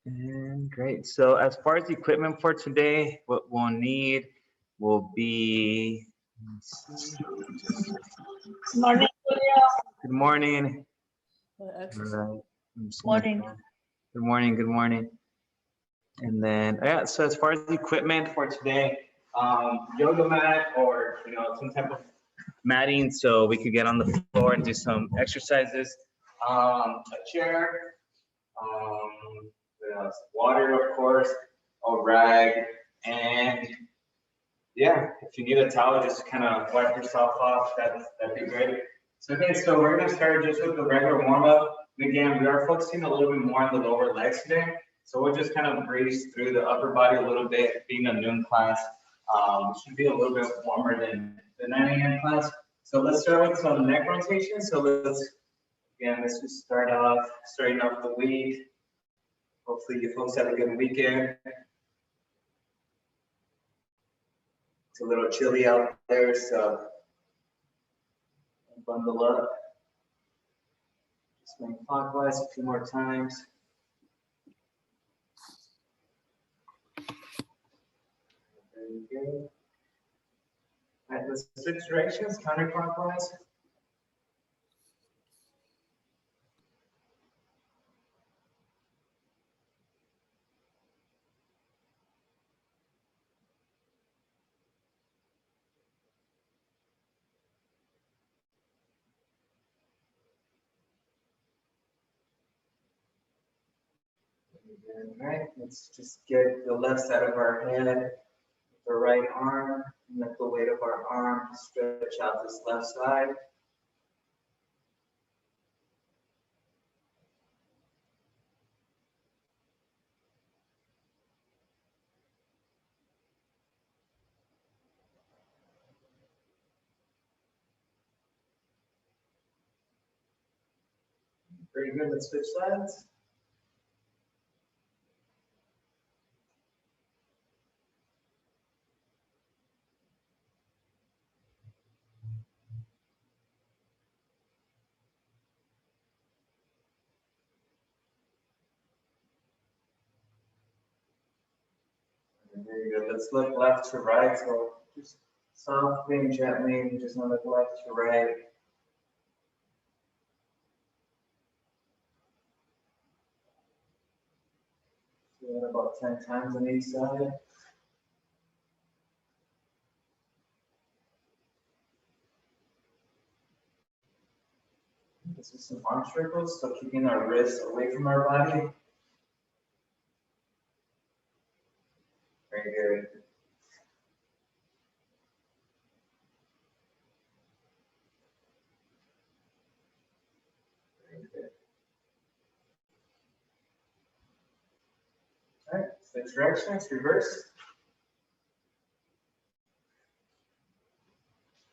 And great. So as far as equipment for today, what we'll need will be, let's see. Morning, Julia. Good morning. All Exercise. right. I'm seeing my Morning. phone. Good morning. Good morning. And then, yeah, so as far as equipment for today, yoga mat or, some type of matting so we could get on the floor and do some exercises. A chair, what else? Water, of course, a rag, and yeah, if you need a towel, just kind of wipe yourself off. That'd be great. So okay, so we're gonna start just with the regular warm up. Again, we are focusing a little bit more on the lower legs today. So we'll just kind of breeze through the upper body a little bit. Being a noon class, should be a little bit warmer than the 9 a.m. class. So let's start with some neck rotation. So let's just starting off the week. Hopefully you folks had a good weekend. It's a little chilly out there, so bundle up. Just going clockwise a few more times. Very good. All right, let's switch directions, counterclockwise. All right, let's just get the left side of our head, the right arm, and let the weight of our arm stretch out this left side. Very good, let's switch sides. Very good. Let's look left to right. So just softly and gently, just want to look left to right. Do that about 10 times on each side. This is some arm circles, so keeping our wrists away from our body. Very good. Very good. All right, switch directions, reverse.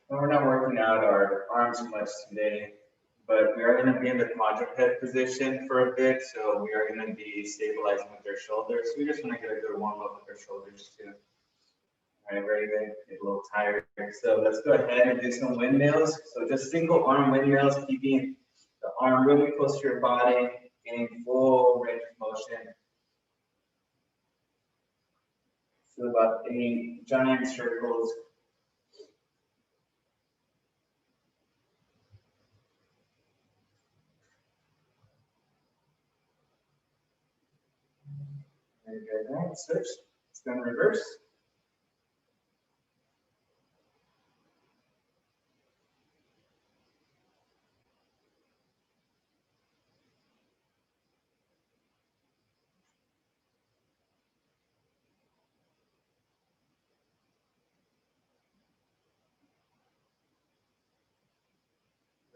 And we're not working out our arms much today, but we are going to be in the quadruped position for a bit. So we are going to be stabilizing with our shoulders. We just want to get a good warm up with our shoulders too. All right, very good. Get a little tired. So let's go ahead and do some windmills. So just single arm windmills, keeping the arm really close to your body, getting full range of motion. So about 8 giant circles. Very good. All right, switch. Let's go in reverse.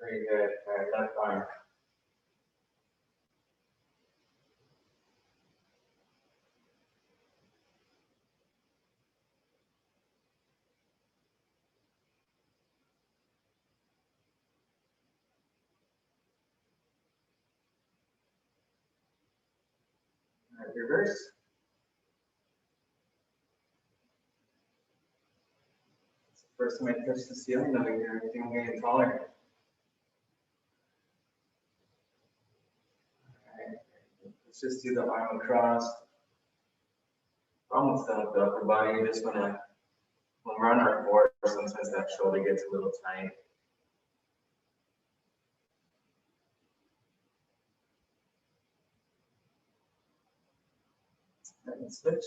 Very good. All right, left arm. All right, reverse. First time I touch the ceiling, then we hear everything getting taller. All right, Let's just do the arm across. We're almost done with the upper body. You just want to, when we're on our core, sometimes that shoulder gets a little tight. And switch.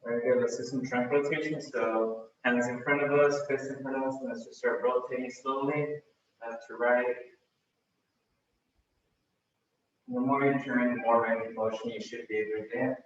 Very good. Let's do some trunk rotation. So hands in front of us, fists in front of us, and let's just start rotating slowly, left to right. And the more you turn, the more range of motion you should be able to get.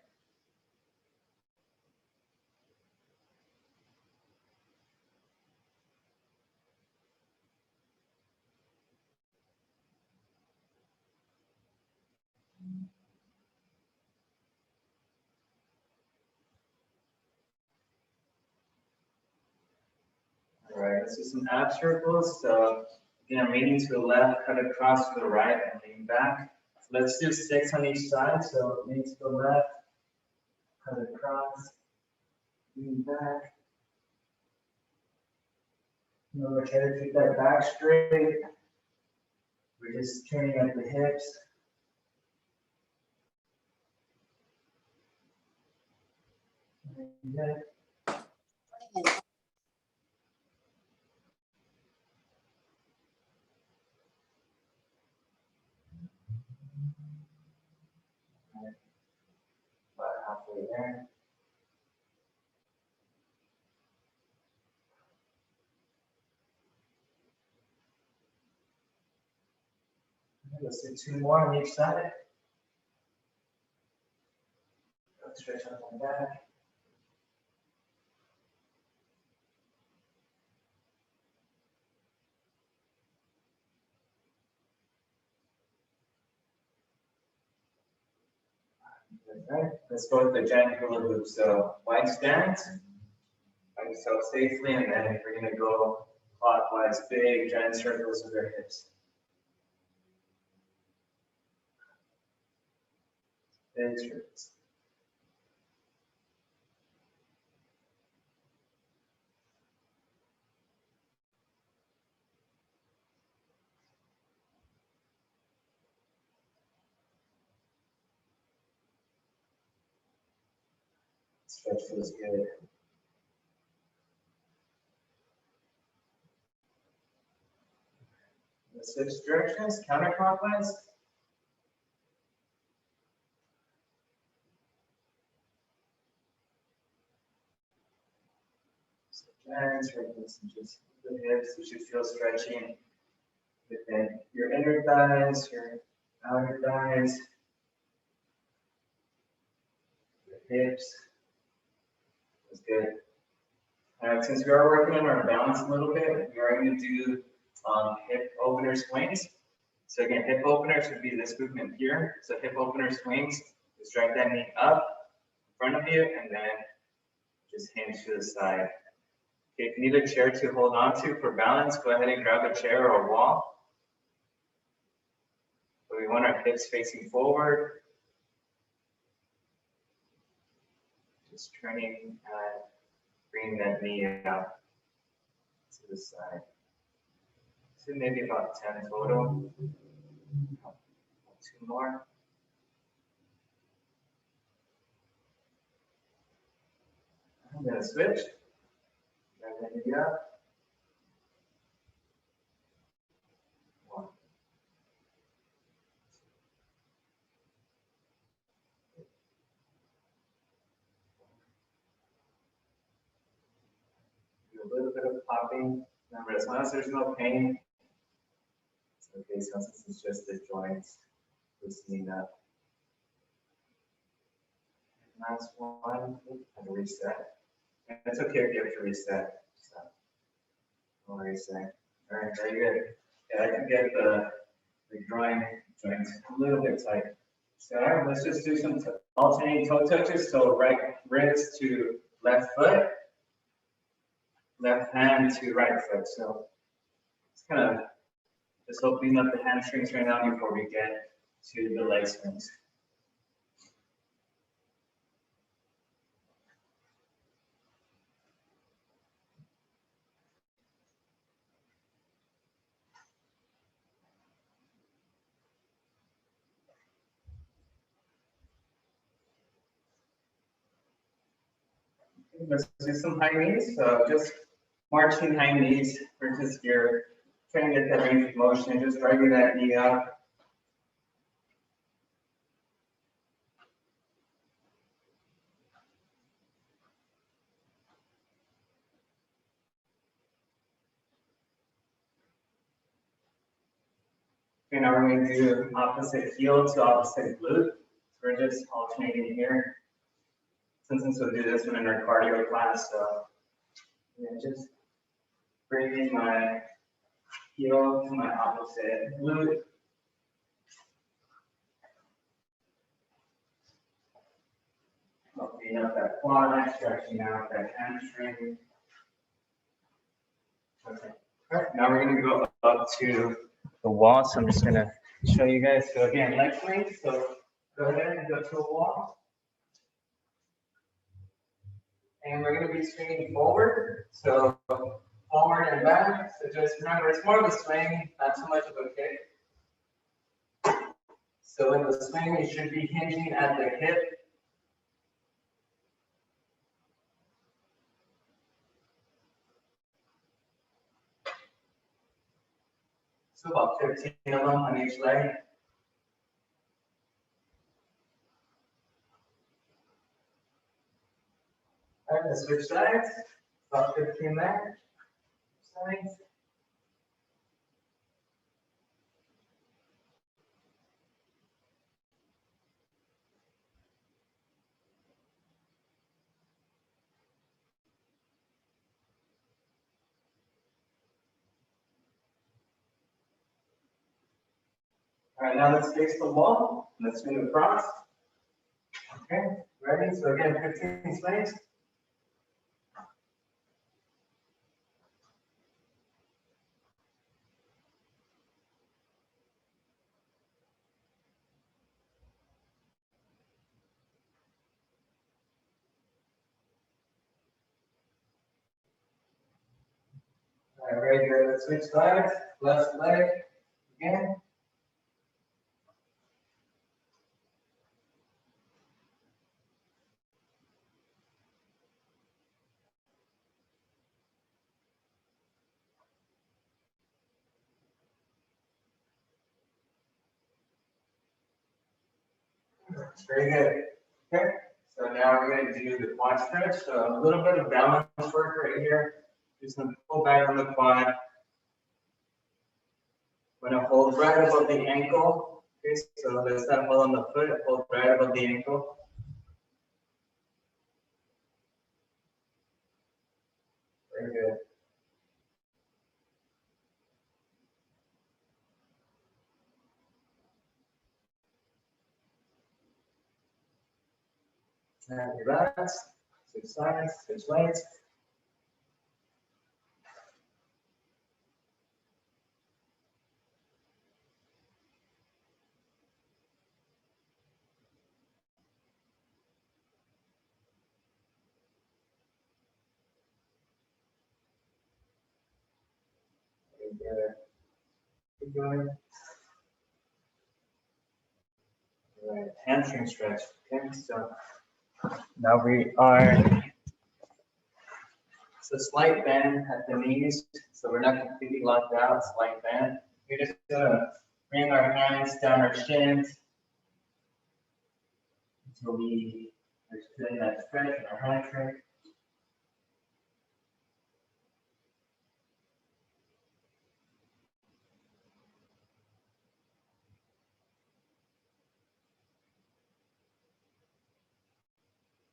All right, let's do some ab circles. So again, leaning to the left, cut across to the right, and lean back. So let's do 6 on each side. So lean to the left, cut across, lean back. Remember, try to keep that back straight. We're just turning at the hips. Good. About halfway there. Let's do 2 more on each side. Stretch out the back. Okay, let's go with the giant hula hoop. So wide stance, find yourself safely, and then we're going to go clockwise, big giant circles with our hips. Big circles. Stretch feels good. Let's switch directions, counterclockwise. So giant circles and just the hips. You should feel stretching within your inner thighs, your outer thighs, your hips. That's good. All right, since we are working on our balance a little bit, we are going to do hip opener swings. So again, hip openers would be this movement here. So hip opener swings, just drag that knee up in front of you and then just hands to the side. Okay, if you need a chair to hold on to for balance, go ahead and grab a chair or a wall. So we want our hips facing forward. Just turning and bringing that knee out to the side. So maybe about 10 total. 2 more. I'm going to switch. Drag that knee up. 1. Do a little bit of popping. Remember, as long as there's no pain, it's okay. Since it's just the joints loosening up. Last one, and reset. And it's okay if you have to reset. So, no worries there. All right, very good. Yeah, I can get the groin joints a little bit tight. So all right, let's just do some alternating toe touches. So right wrist to left foot, left hand to right foot. So it's kind of just opening up the hamstrings right now before we get to the leg swings. Let's do some high knees. So just marching high knees versus your trying to get that range of motion, just driving that knee up. Okay, now we're going to do opposite heel to opposite glute. So we're just alternating here. Since we'll do this one in our cardio class, so yeah, just bringing my heel to my opposite glute. Opening up that quad, stretching out that hamstring. Okay. All right, now we're going to go up to the wall. So I'm just going to show you guys. So again, leg length. So go ahead and go to a wall. And we're going to be swinging forward. So forward and back. So just remember, it's more of a swing, not so much of a kick. So in the swing, you should be hinging at the hip. So about 15 of them on each leg. All right, let's switch sides. About 15 there. Sides. All right, now let's face the wall. Let's swing across. Okay, ready? So again, 15 swings. All right, very good. Let's switch sides. Left leg again. Very good. Okay, so now we're going to do the quad stretch. So a little bit of balance work right here. Just going to pull back on the quad. We're going to hold right above the ankle. Okay, so let's not hold on the foot, hold right above the ankle. Very good. And relax. Switch sides, switch legs. Very good. Keep going. All right, hamstring stretch. Okay, so now we are. It's a slight bend at the knees, so we're not completely locked out. Slight bend. We're just gonna bring our hands down our shins until we are feeling that stretch in our hamstring.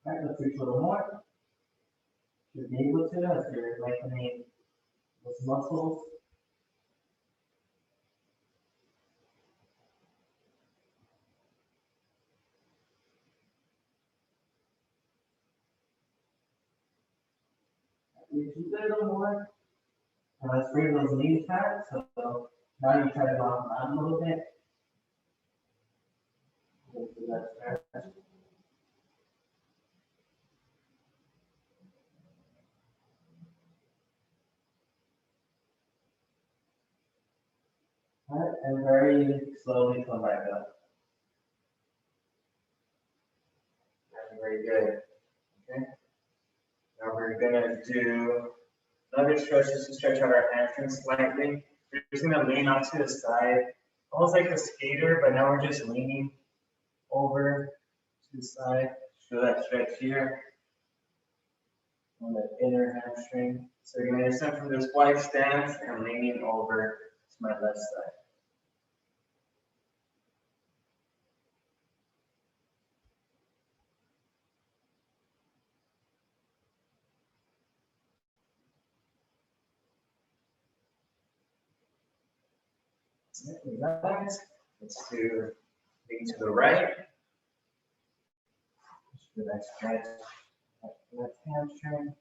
All right, let's reach a little more. Should be able to as you're lengthening those muscles. Reach a little more. And let's bring those knees back. So now you try to lock them out a little bit. Go through that stretch. All right, and very slowly come back up. Very good. Okay. Now we're gonna do another stretch just to stretch out our hamstrings slightly. We're just gonna lean onto the side, almost like a skater, but now we're just leaning over to the side. Feel that stretch here on the inner hamstring. So you're gonna descend from this wide stance and leaning over to my left side. Relax. Let's do lean to the right. Just do that stretch. Left hamstring.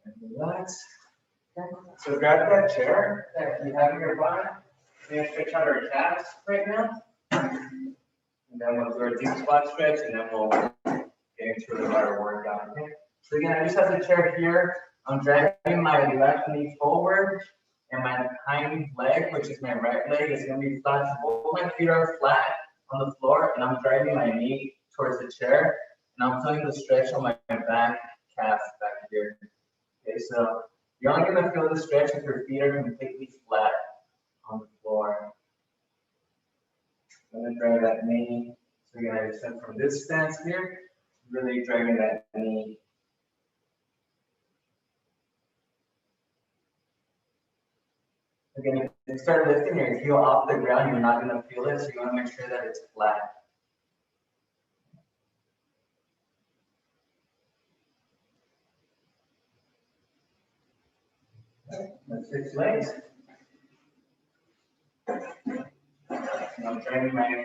And relax. Okay. So grab that chair that you have nearby. We're gonna stretch out our calves right now. And then we'll do our deep squat stretch, and then we'll get into a lighter workout. Okay. So again, I just have the chair here. I'm dragging my left knee forward, and my hind leg, which is my right leg, is going to be flat. So both my feet are flat on the floor, and I'm driving my knee towards the chair, and I'm feeling the stretch on my back calf back here. Okay, so you're only going to feel the stretch if your feet are completely flat on the floor. I'm going to drag that knee. So you're going to descend from this stance here, really dragging that knee. Again, if you start lifting your heel off the ground, you're not going to feel it, so you want to make sure that it's flat. Let's switch legs. And I'm driving my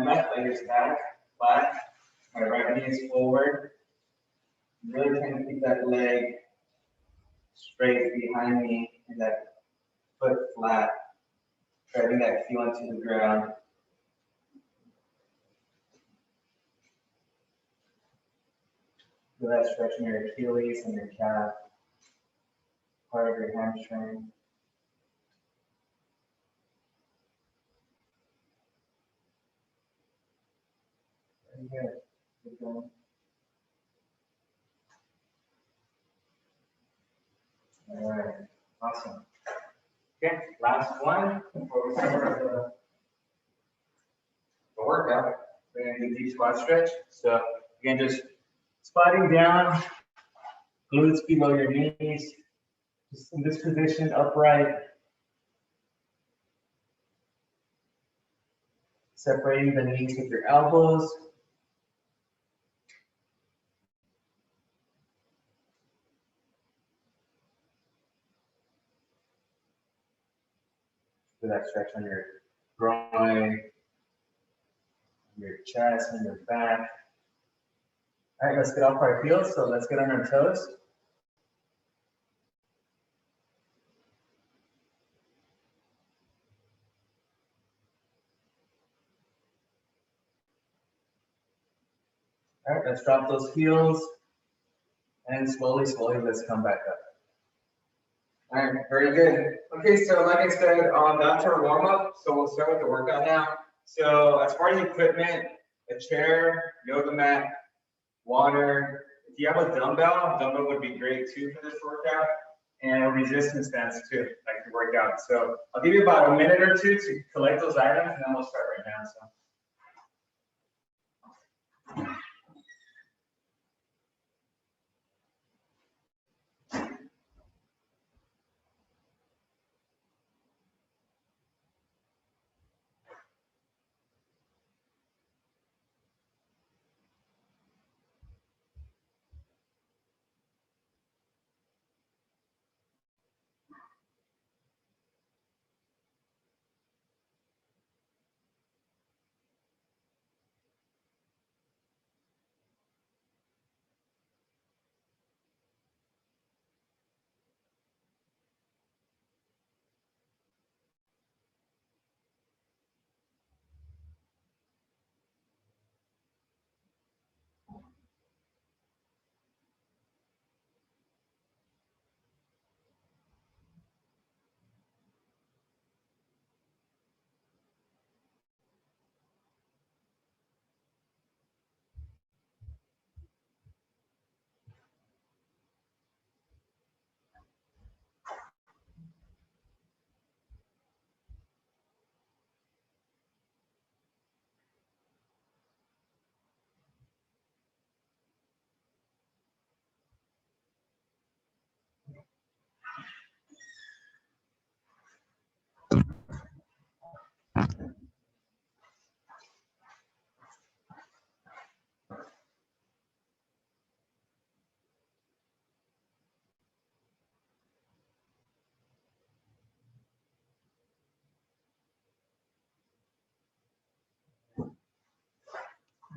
left leg is back, flat. My right knee is forward. I'm really trying to keep that leg straight behind me and that foot flat. Driving that heel into the ground. Feel that stretch in your Achilles and your calf, part of your hamstring. Very good. Keep going. All right, awesome. Okay, last one before we start the workout. We're gonna do deep squat stretch. So again, just squatting down, glutes below your knees, just in this position, upright. Separating the knees with your elbows. Do that stretch on your groin, your chest, and your back. All right, let's get off our heels. So let's get on our toes. All right, let's drop those heels. And slowly, let's come back up. All right, very good. Okay, so like I said, that's our warm up. So we'll start with the workout now. So as far as equipment, a chair, yoga mat, water. If you have a dumbbell would be great too for this workout. And a resistance bands too, like to work out. So I'll give you about a minute or two to collect those items, and then we'll start right now. So.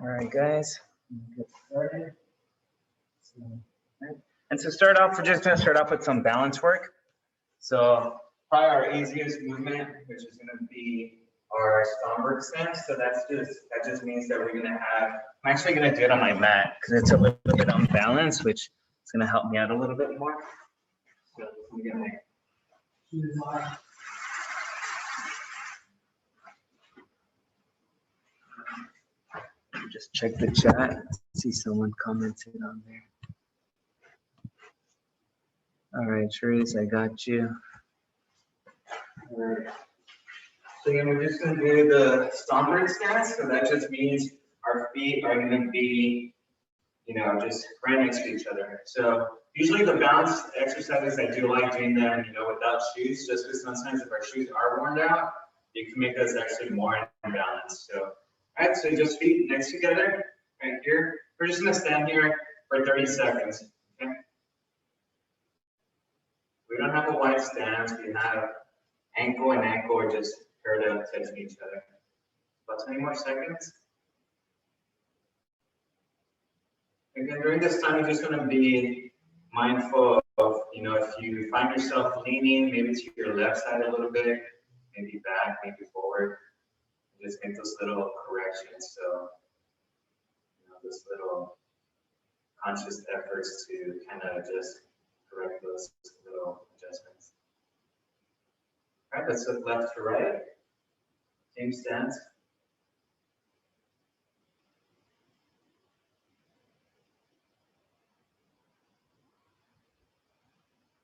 All right, guys, get started. And to start off, we're just gonna start off with some balance work. So probably our easiest movement, which is gonna be our Stromberg stance. So that just means that we're gonna have, I'm actually gonna do it on my mat because it's a little bit unbalanced, which is gonna help me out a little bit more. So I'm gonna shoes on. Just check the chat, see someone commented on there. All right, Therese, I got you. All right. So again, we're just gonna do the Stromberg stance. So that just means our feet are gonna be, just right next to each other. So usually the balance exercises, I do like doing them, without shoes, just because sometimes if our shoes are worn out, it can make us actually more imbalanced. So, all right, so just feet next together, right here. We're just gonna stand here for 30 seconds, okay? We don't have a wide stance, we have ankle and ankle are just parallel touching each other. About 20 more seconds. Again, during this time, you're just going to be mindful of, if you find yourself leaning maybe to your left side a little bit, maybe back, maybe forward, just make those little corrections. So, those little conscious efforts to kind of just correct those little adjustments. All right, let's look left to right. Same stance.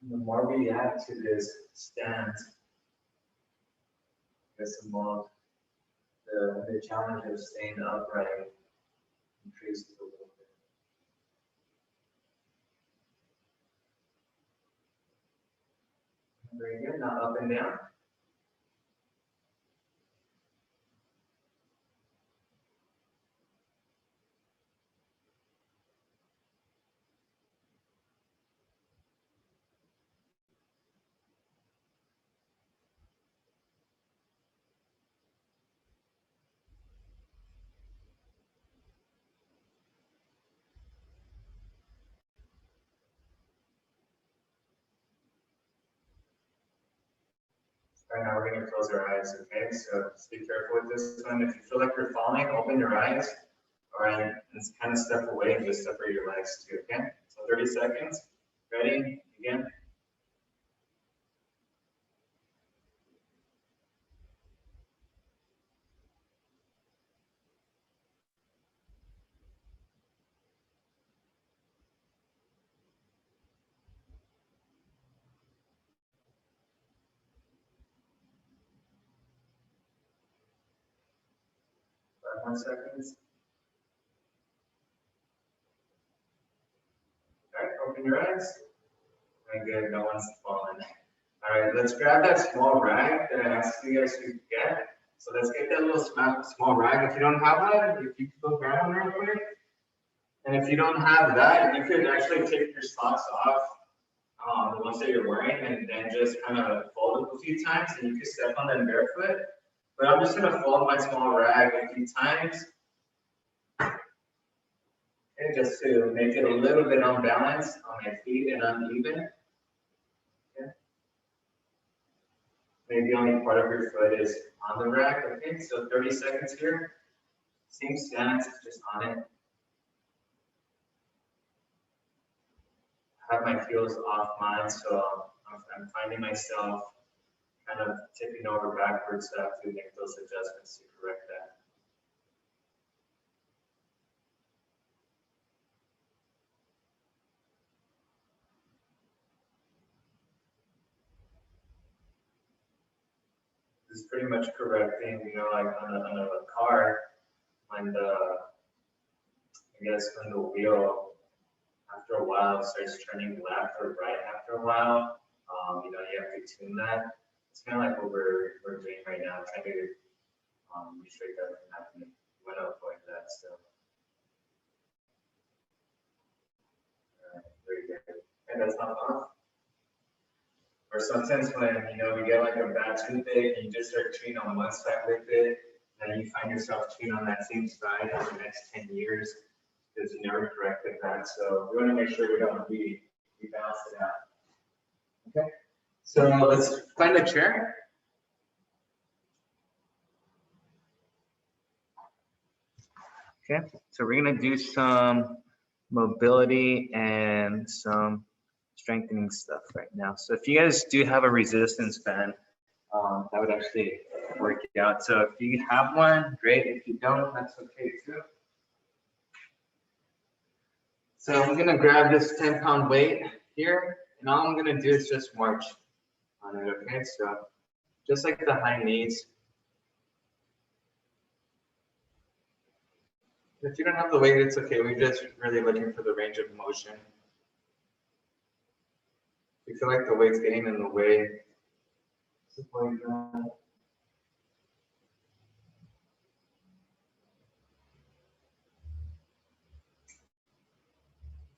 The more we add to this stance, the more the challenge of staying upright increases a little bit. Very good. Now up and down. Right now we're going to close our eyes, okay? So just be careful with this one. If you feel like you're falling, open your eyes. All right, and kind of step away and just separate your legs too, okay? So 30 seconds. Ready? Begin. Five more seconds. All right, open your eyes. Very good, no one's fallen. All right, let's grab that small rag that I asked you guys to get. So let's get that little small rag. If you don't have that, if you could go grab one real quick. And if you don't have that, you could actually take your socks off, the ones that you're wearing, and then just kind of fold them a few times, and you can step on them barefoot. But I'm just gonna fold my small rag a few times. Okay, just to make it a little bit unbalanced on my feet and uneven. Okay. Maybe only part of your foot is on the rag. Okay, so 30 seconds here. Same stance, just on it. I have my heels off mine, so I'm finding myself kind of tipping over backwards, so I have to make those adjustments to correct that. This is pretty much correcting, like on a car, when when the wheel, after a while, starts turning left or right after a while, you have to tune that. It's kind of like what we're doing right now, trying to restrict that from happening. We want to avoid that, so. Very good. And that's not off. Or sometimes when, we get like a bad toothache and you just start chewing on one side with it, then you find yourself chewing on that same side for the next 10 years because you never corrected that. So we want to make sure we don't rebalance it out. Okay, so let's find a chair. Okay, so we're gonna do some mobility and some strengthening stuff right now. So if you guys do have a resistance band, that would actually work out. So if you have one, great. If you don't, that's okay too. So I'm gonna grab this 10-pound weight here, and all I'm gonna do is just march on it, okay? So just like the high knees. If you don't have the weight, it's okay. We're just really looking for the range of motion. If you feel like the weight's getting in the way, just like that.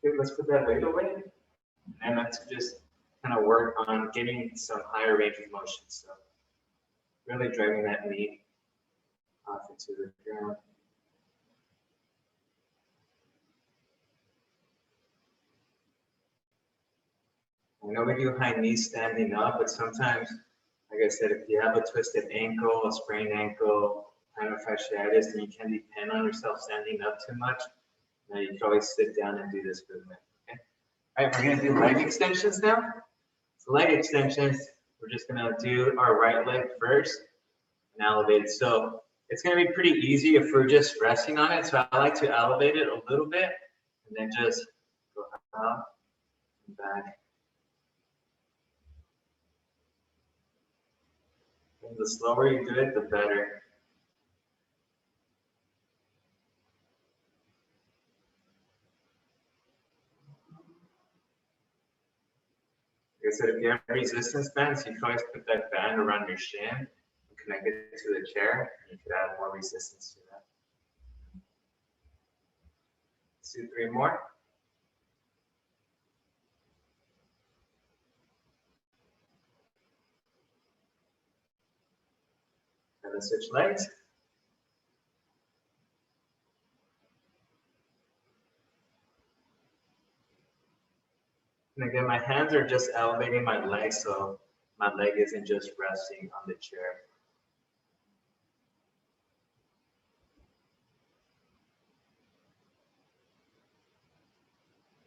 Okay, let's put that weight away. And let's just kind of work on getting some higher range of motion. So really driving that knee off into the ground. I know we do high knees standing up, but sometimes, like I said, if you have a twisted ankle, a sprained ankle, plantar fasciitis, and you can depend on yourself standing up too much, you can always sit down and do this movement. Okay. All right, we're gonna do leg extensions now. So leg extensions, we're just gonna do our right leg first and elevate it. So it's gonna be pretty easy if we're just resting on it. So I like to elevate it a little bit and then just go up and back. And the slower you do it, the better. Like I said, if you have resistance bands, you can always put that band around your shin and connect it to the chair. And you could add more resistance to that. Let's do 3 more. And then switch legs. And again, my hands are just elevating my legs, so my leg isn't just resting on the chair.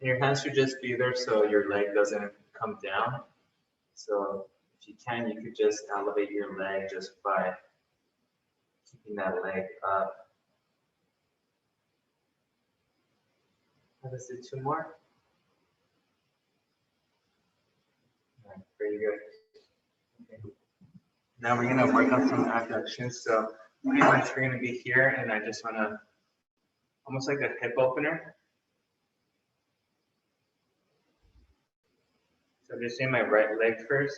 And your hands should just be there so your leg doesn't come down. So if you can, you could just elevate your leg just by keeping that leg up. Let's do 2 more. All right, very good. Okay. Now we're gonna work on some abductions. So pretty much we're gonna be here, and I just wanna, almost like a hip opener. So I'm just doing my right leg first.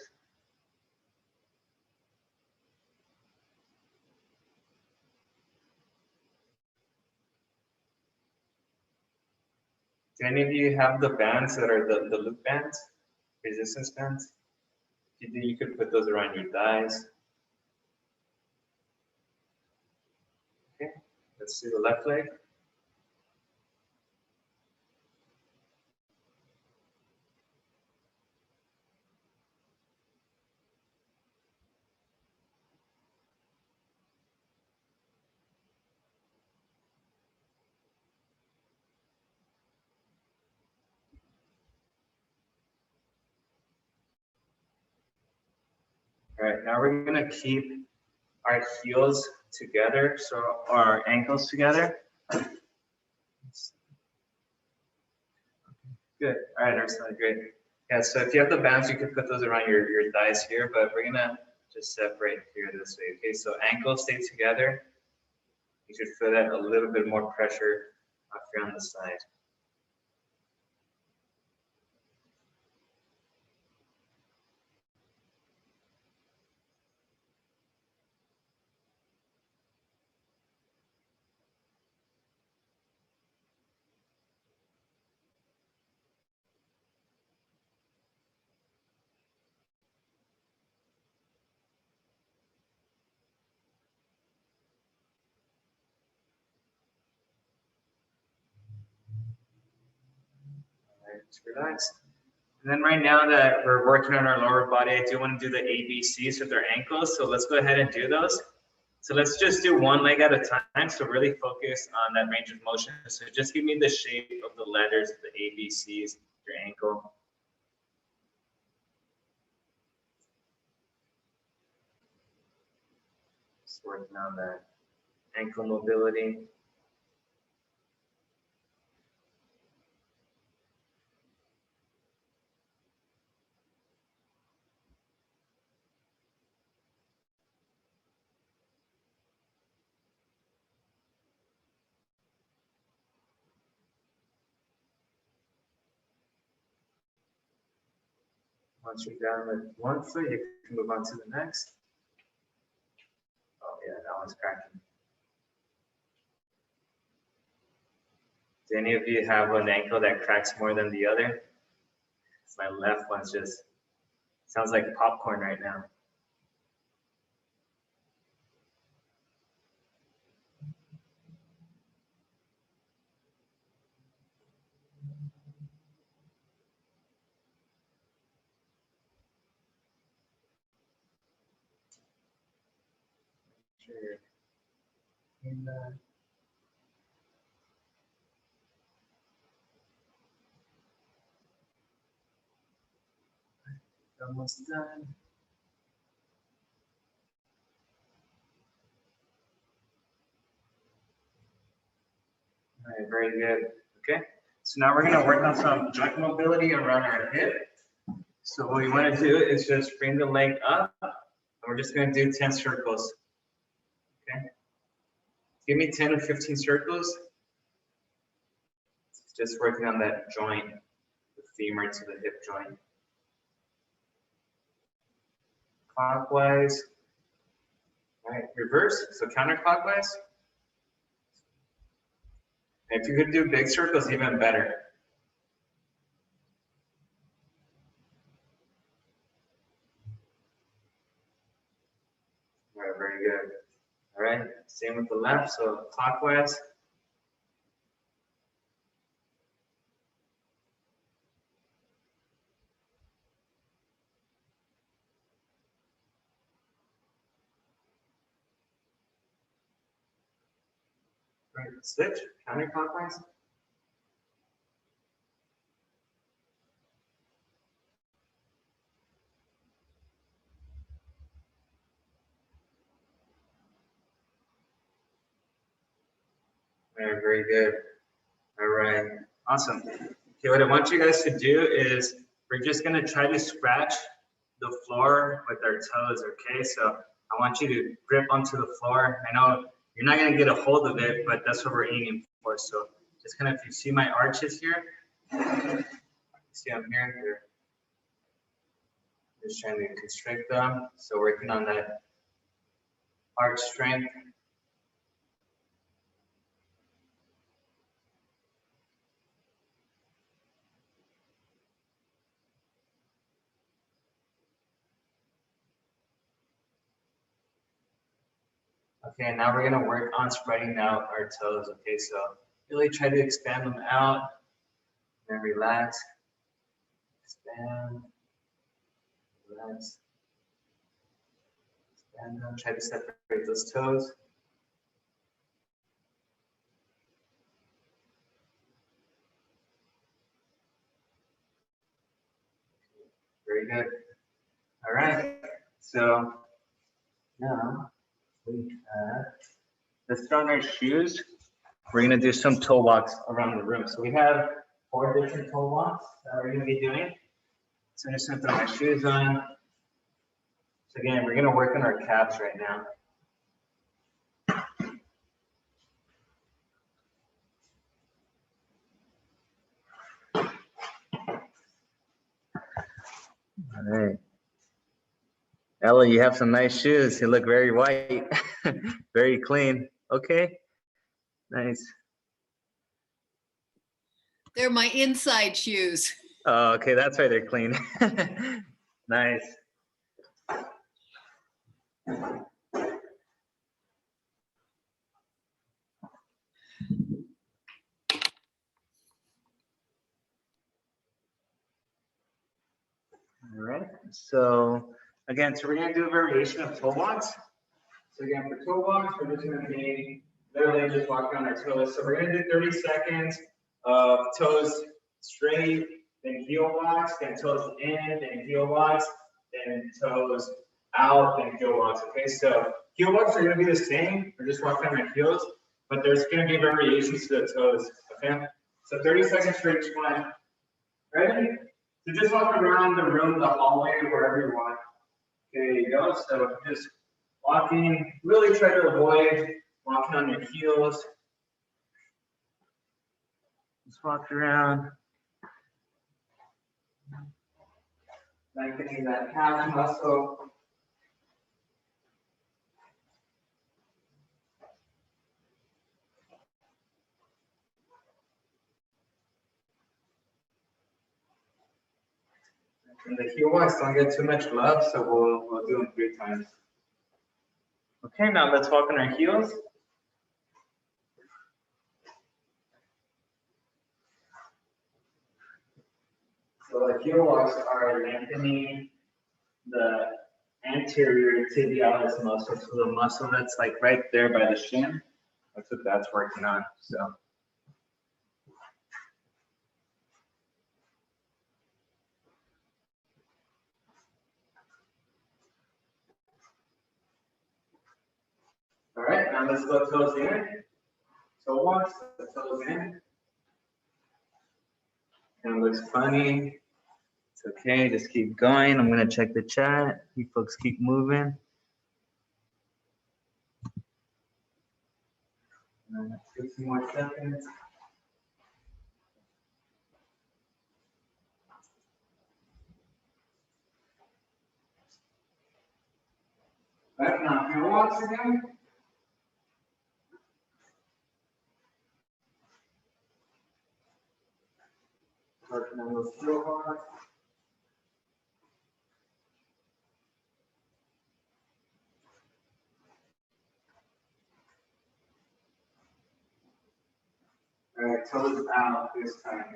Do any of you have the bands that are the loop bands, resistance bands? If you do, you could put those around your thighs. Okay, let's do the left leg. All right, now we're gonna keep our heels together, so our ankles together. Good. All right, excellent, great. Yeah, so if you have the bands, you could put those around your thighs here, but we're gonna just separate here this way. Okay, so ankles stay together. You should feel that a little bit more pressure up here on the side. Just relax. And then right now that we're working on our lower body, I do want to do the ABCs with our ankles. So let's go ahead and do those. So let's just do one leg at a time. So really focus on that range of motion. So just give me the shape of the letters, the ABCs, your ankle. Just working on that ankle mobility. Once you're done with one foot, you can move on to the next. Oh yeah, that one's cracking. Do any of you have an ankle that cracks more than the other? My left one's just, sounds like popcorn right now. Sure. And, almost done. All right, very good. Okay, so now we're gonna work on some joint mobility around our hip. So what we wanna do is just bring the leg up, and we're just gonna do 10 circles. Okay, give me 10 to 15 circles. Just working on that joint, the femur to the hip joint. Clockwise. All right, reverse, so counterclockwise. And if you could do big circles, even better. All right, very good. All right, same with the left, so clockwise. Right, switch, counterclockwise. All right, very good. All right, awesome. Okay, what I want you guys to do is we're just gonna try to scratch the floor with our toes, okay? So I want you to grip onto the floor. I know you're not gonna get a hold of it, but that's what we're aiming for. So just kind of, if you see my arches here, see I'm here, just trying to constrict them. So working on that arch strength. Okay, now we're gonna work on spreading out our toes. Okay, so really try to expand them out and relax. Expand, relax, expand them. Try to separate those toes. Very good. All right, so now we have, let's throw on our shoes. We're gonna do some toe walks around the room. So we have 4 different toe walks that we're gonna be doing. So I'm just gonna throw my shoes on. So again, we're gonna work on our calves right now. All right. Ella, you have some nice shoes. You look very white, very clean. Okay, nice. They're my inside shoes. Oh, okay, that's why they're clean. Nice. All right, so again, so we're gonna do a variation of toe walks. So again, for toe walks, we're just gonna be literally just walking on our toes. So we're gonna do 30 seconds of toes straight, then heel walks, then toes in, then heel walks, then toes out, then heel walks. Okay, so heel walks are gonna be the same. We're just walking on our heels, but there's gonna be variations to the toes. Okay, so 30 seconds for each one. Ready? So just walk around the room, the hallway, wherever you want. There you go. So just walking, really try to avoid walking on your heels. Just walk around. Lengthening that calf muscle. And the heel walks don't get too much love, so we'll do them 3 times. Okay, now let's walk on our heels. So the heel walks are lengthening the anterior tibialis muscle, so the muscle that's like right there by the shin. That's what that's working on. So. All right, now let's go toes in. Toe walks, the toes in. And it looks funny. It's okay, just keep going. I'm gonna check the chat. You folks keep moving. 60 more seconds. Right now, heel walks again. Working on those heel walks. All right, toes out this time.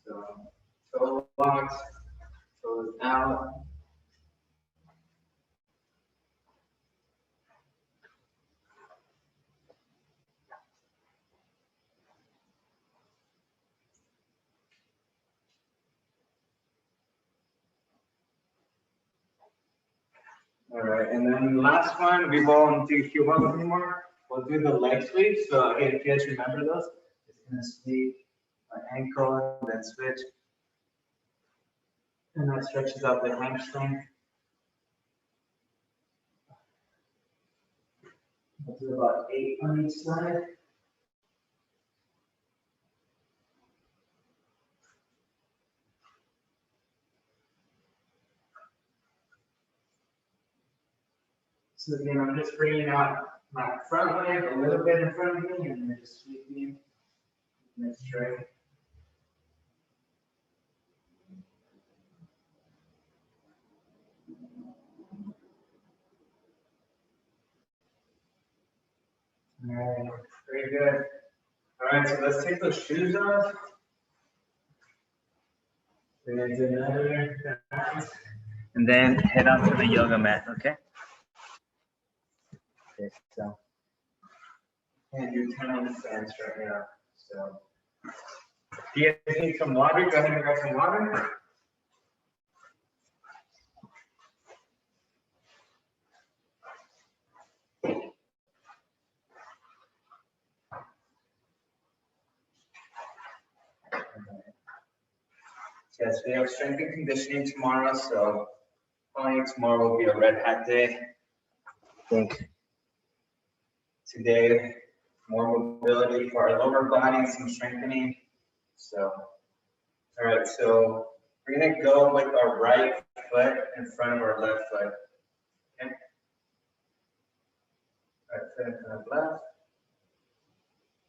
So, toe walks, toes out. All right, and then the last one, we won't do heel walks anymore. We'll do the leg sweep. So again, if you guys remember those, it's gonna sweep my ankle, then switch. And that stretches out the hamstring. We'll do about 8 on each side. So again, I'm just bringing out my front leg a little bit in front of me and then just sweeping it straight. All right, very good. All right, so let's take those shoes off. We're gonna do another balance, and then head out to the yoga mat, okay? Okay, so can't do 10 on the stance right now. So if you guys need some water, go ahead and grab some water. Yes, we have strength and conditioning tomorrow, so probably tomorrow will be a red hat day. I think today, more mobility for our lower body and some strengthening. So, all right, so we're gonna go with our right foot in front of our left foot. Okay. Right foot in front of left.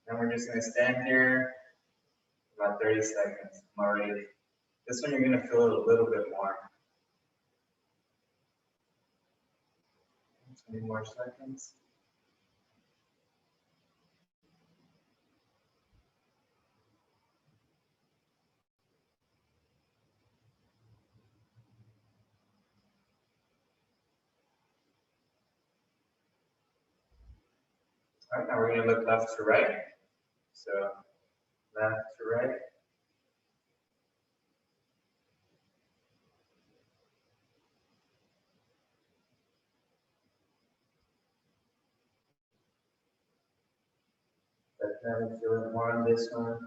And we're just gonna stand here about 30 seconds. I'm already. This one you're gonna feel it a little bit more. 20 more seconds. All right, now we're gonna look left to right. So left to right. Definitely feel it more on this one.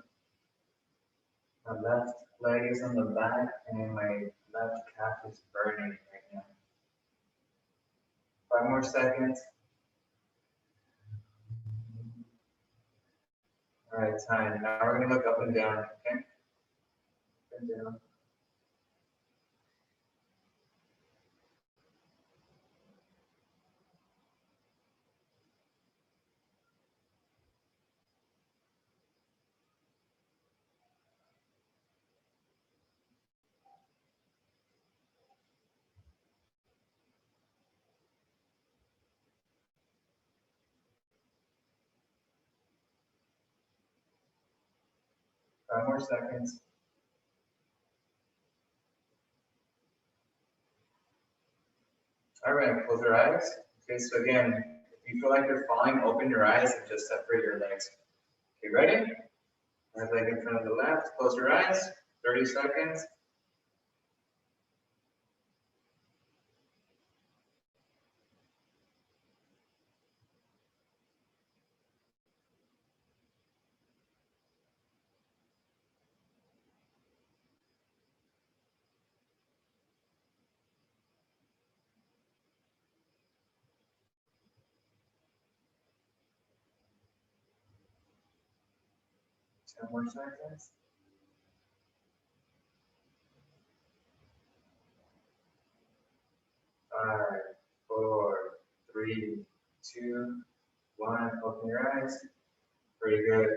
My left leg is on the back and my left calf is burning right now. 5 more seconds. All right, time. Now we're gonna look up and down, okay? Up and down. Five more seconds. All right, close your eyes. Okay, so again, if you feel like you're falling, open your eyes and just separate your legs. Okay, ready? Right leg in front of the left, close your eyes, 30 seconds. Ten more seconds. 5, 4, 3, 2, 1. Open your eyes. Pretty good.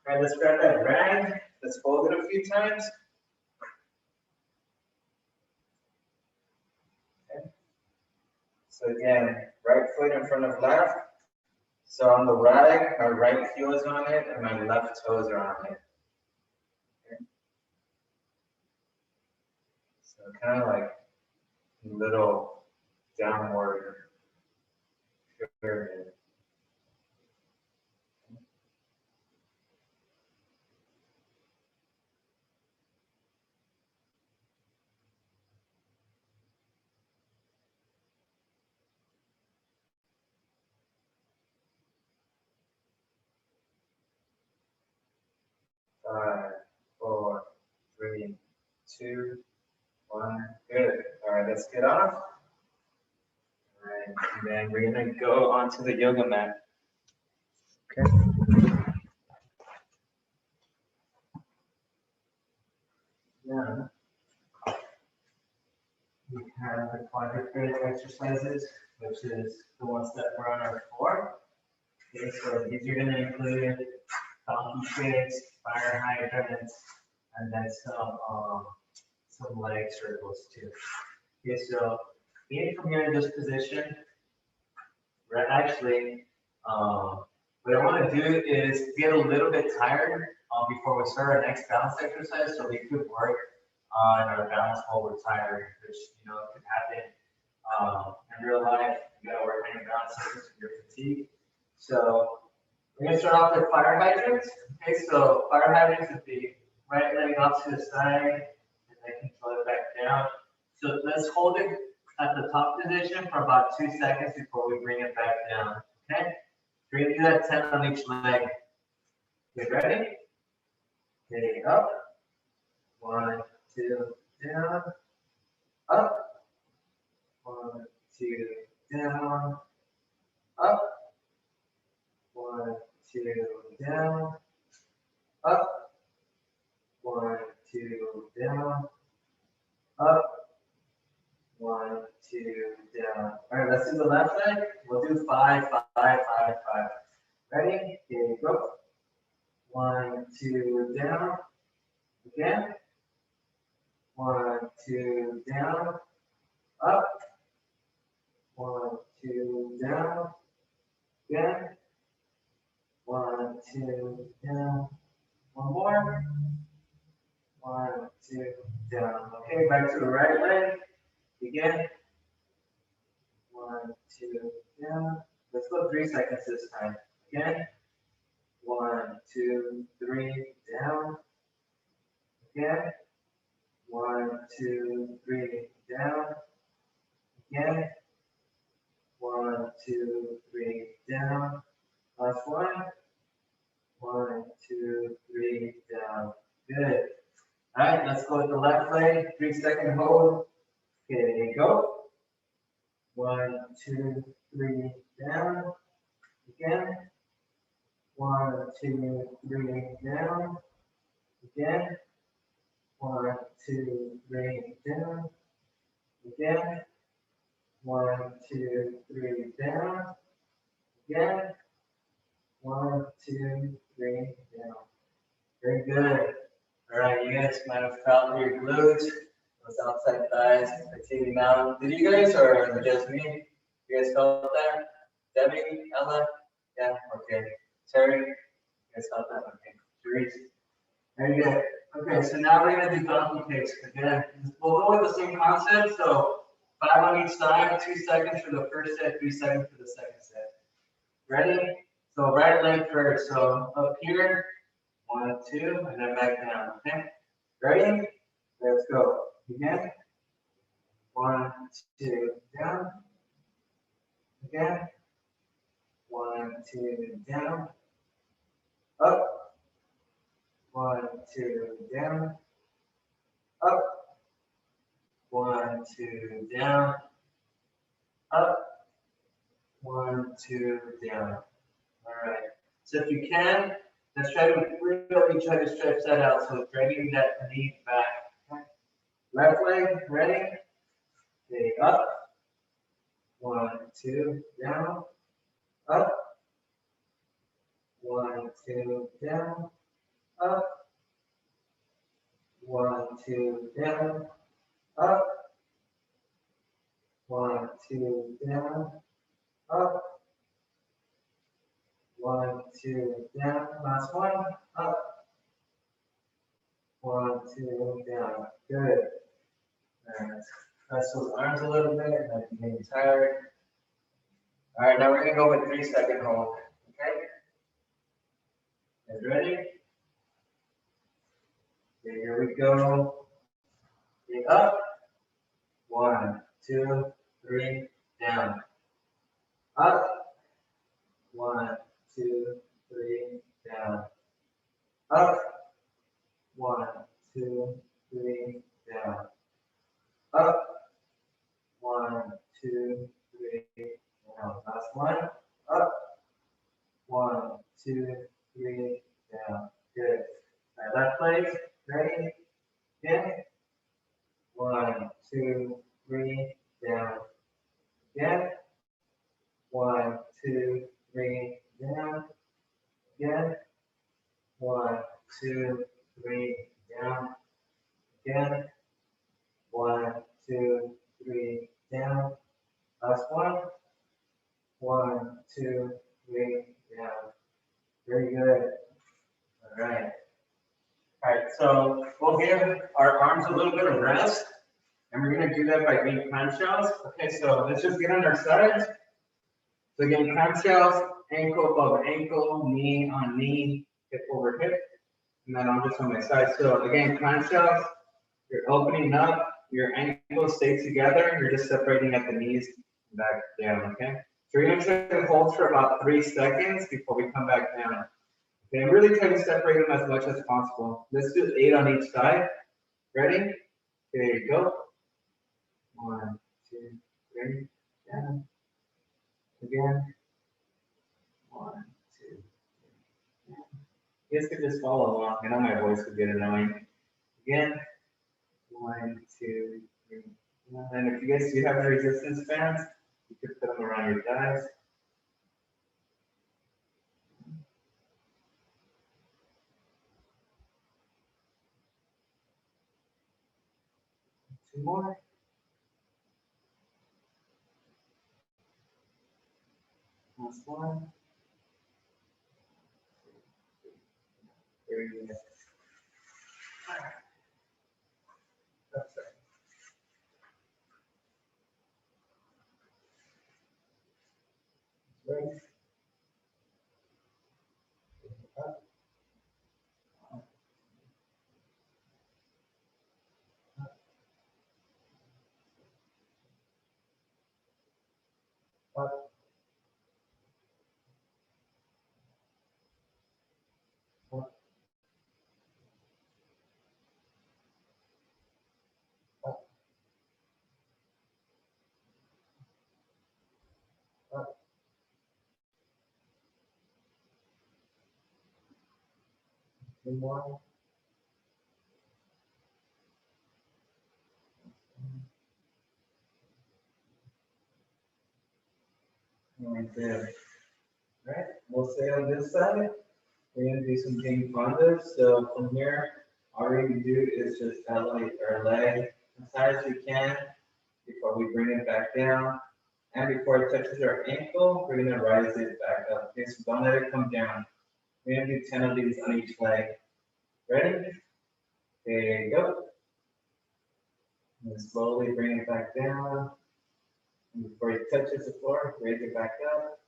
All right, let's grab that rag. Let's fold it a few times. Okay. So again, right foot in front of left. So on the rag, my right heel is on it and my left toes are on it. Okay. So kind of like little downward pyramid. 5, 4, 3, 2, 1. Good. All right, let's get off. All right, and then we're gonna go onto the yoga mat. Okay. Yeah. We have the quadruped exercises, which is the ones that we're on our floor. Okay, so these are gonna include donkey shakes, fire hydrants, and then some leg circles too. Okay, so being from here in this position, we're actually, what I want to do is get a little bit tired before we start our next balance exercise, so we could work on our balance while we're tired, which could happen in real life. You gotta work on your balance systems when you're fatigued. So we're gonna start off with fire hydrants. Okay, so fire hydrants would be right leg off to the side, and then control it back down. So let's hold it at the top position for about 2 seconds before we bring it back down. Okay, we're gonna do that 10 on each leg. Okay, ready? Okay, up. 1, 2, down. Up. 1, 2, down. Up. 1, 2, down. Up. 1, 2, down. Up. 1, 2, down. All right, let's do the left leg. We'll do 5, 5, 5, 5. Ready? Here we go. 1, 2, down. Again. 1, 2, down. Up. 1, 2, down. Again. 1, 2, down. One more. 1, 2, down. Okay, back to the right leg. Again. 1, 2, down. Let's go 3 seconds this time. Again. 1, 2, 3, down. Again. 1, 2, 3, down. Again. 1, 2, 3, down. Last one. 1, 2, 3, down. Good. All right, let's go with the left leg. 3-second hold. Okay, there you go. 1, 2, 3, down. Again. 1, 2, 3, down. Again. 1, 2, 3, down. Again. 1, 2, 3, down. Again. 1, 2, 3, down. Very good. All right, you guys might have felt your glutes, those outside thighs protruding out. Did you guys, or is it just me? You guys felt that? Debbie, Ella? Yeah, okay. Terry, you guys felt that? Okay. Therese. Very good. Okay, so now we're gonna do donkey kicks. Again, we'll go with the same concept. So 5 on each side, 2 seconds for the first set, 3 seconds for the second set. Ready? So right leg first. So up here, 1, 2, and then back down. Okay. Ready? Let's go. Again. 1, 2, down. Again. 1, 2, down. Up. 1, 2, down. Up. 1, 2, down. Up. 1, 2, down. All right. So if you can, let's try to really try to stretch that out. So dragging that knee back. Okay. Left leg, ready? Okay, up. 1, 2, down. Up. 1, 2, down. Up. 1, 2, down. Up. 1, 2, down. Up. 1, 2, down. Last one. Up. 1, 2, down. Good. All right. Press those arms a little bit. And I'm getting tired. All right. Now we're gonna go with 3-second hold. Okay. Guys ready? Okay, here we go. Okay, up. 1, 2, 3, down. Up. 1, 2, 3, down. Up. 1, 2, 3, down. Up. 1, 2, 3, down. Last one. Up. 1, 2, 3, down. Good. All right, left leg. Ready? Again. 1, 2, 3, down. Again. 1, 2, 3, down. Again. 1, 2, 3, down. Again. 1, 2, 3, down. Last one. 1, 2, 3, down. Very good. All right. All right, so we'll give our arms a little bit of rest, and we're going to do that by doing clamshells. Okay, so let's just get on our sides. So again, clamshells, ankle above ankle, knee on knee, hip over hip, and then I'm just on my side. So again, clamshells, you're opening up, your ankles stay together, you're just separating at the knees and back down, okay? So we're going to try to hold for about 3 seconds before we come back down. Okay, and really try to separate them as much as possible. Let's do 8 on each side. Ready? There you go. 1, 2, 3, down. Again. 1, 2, 3, down. You guys could just follow along. I know my voice would get annoying. Again. 1, 2, 3. And if you guys do have resistance bands, you could put them around your thighs. Two more. Last one. Very good. That's it. Right. Up. Up. Up. Up. Two more. Right there. Right, we'll stay on this side. We're gonna do some king pandas. So from here, all we're gonna do is just elevate our leg as high as we can before we bring it back down. And before it touches our ankle, we're gonna rise it back up. Okay, so don't let it come down. We're gonna do 10 of these on each leg. Ready? There you go. And then slowly bring it back down. And before it touches the floor, raise it back up.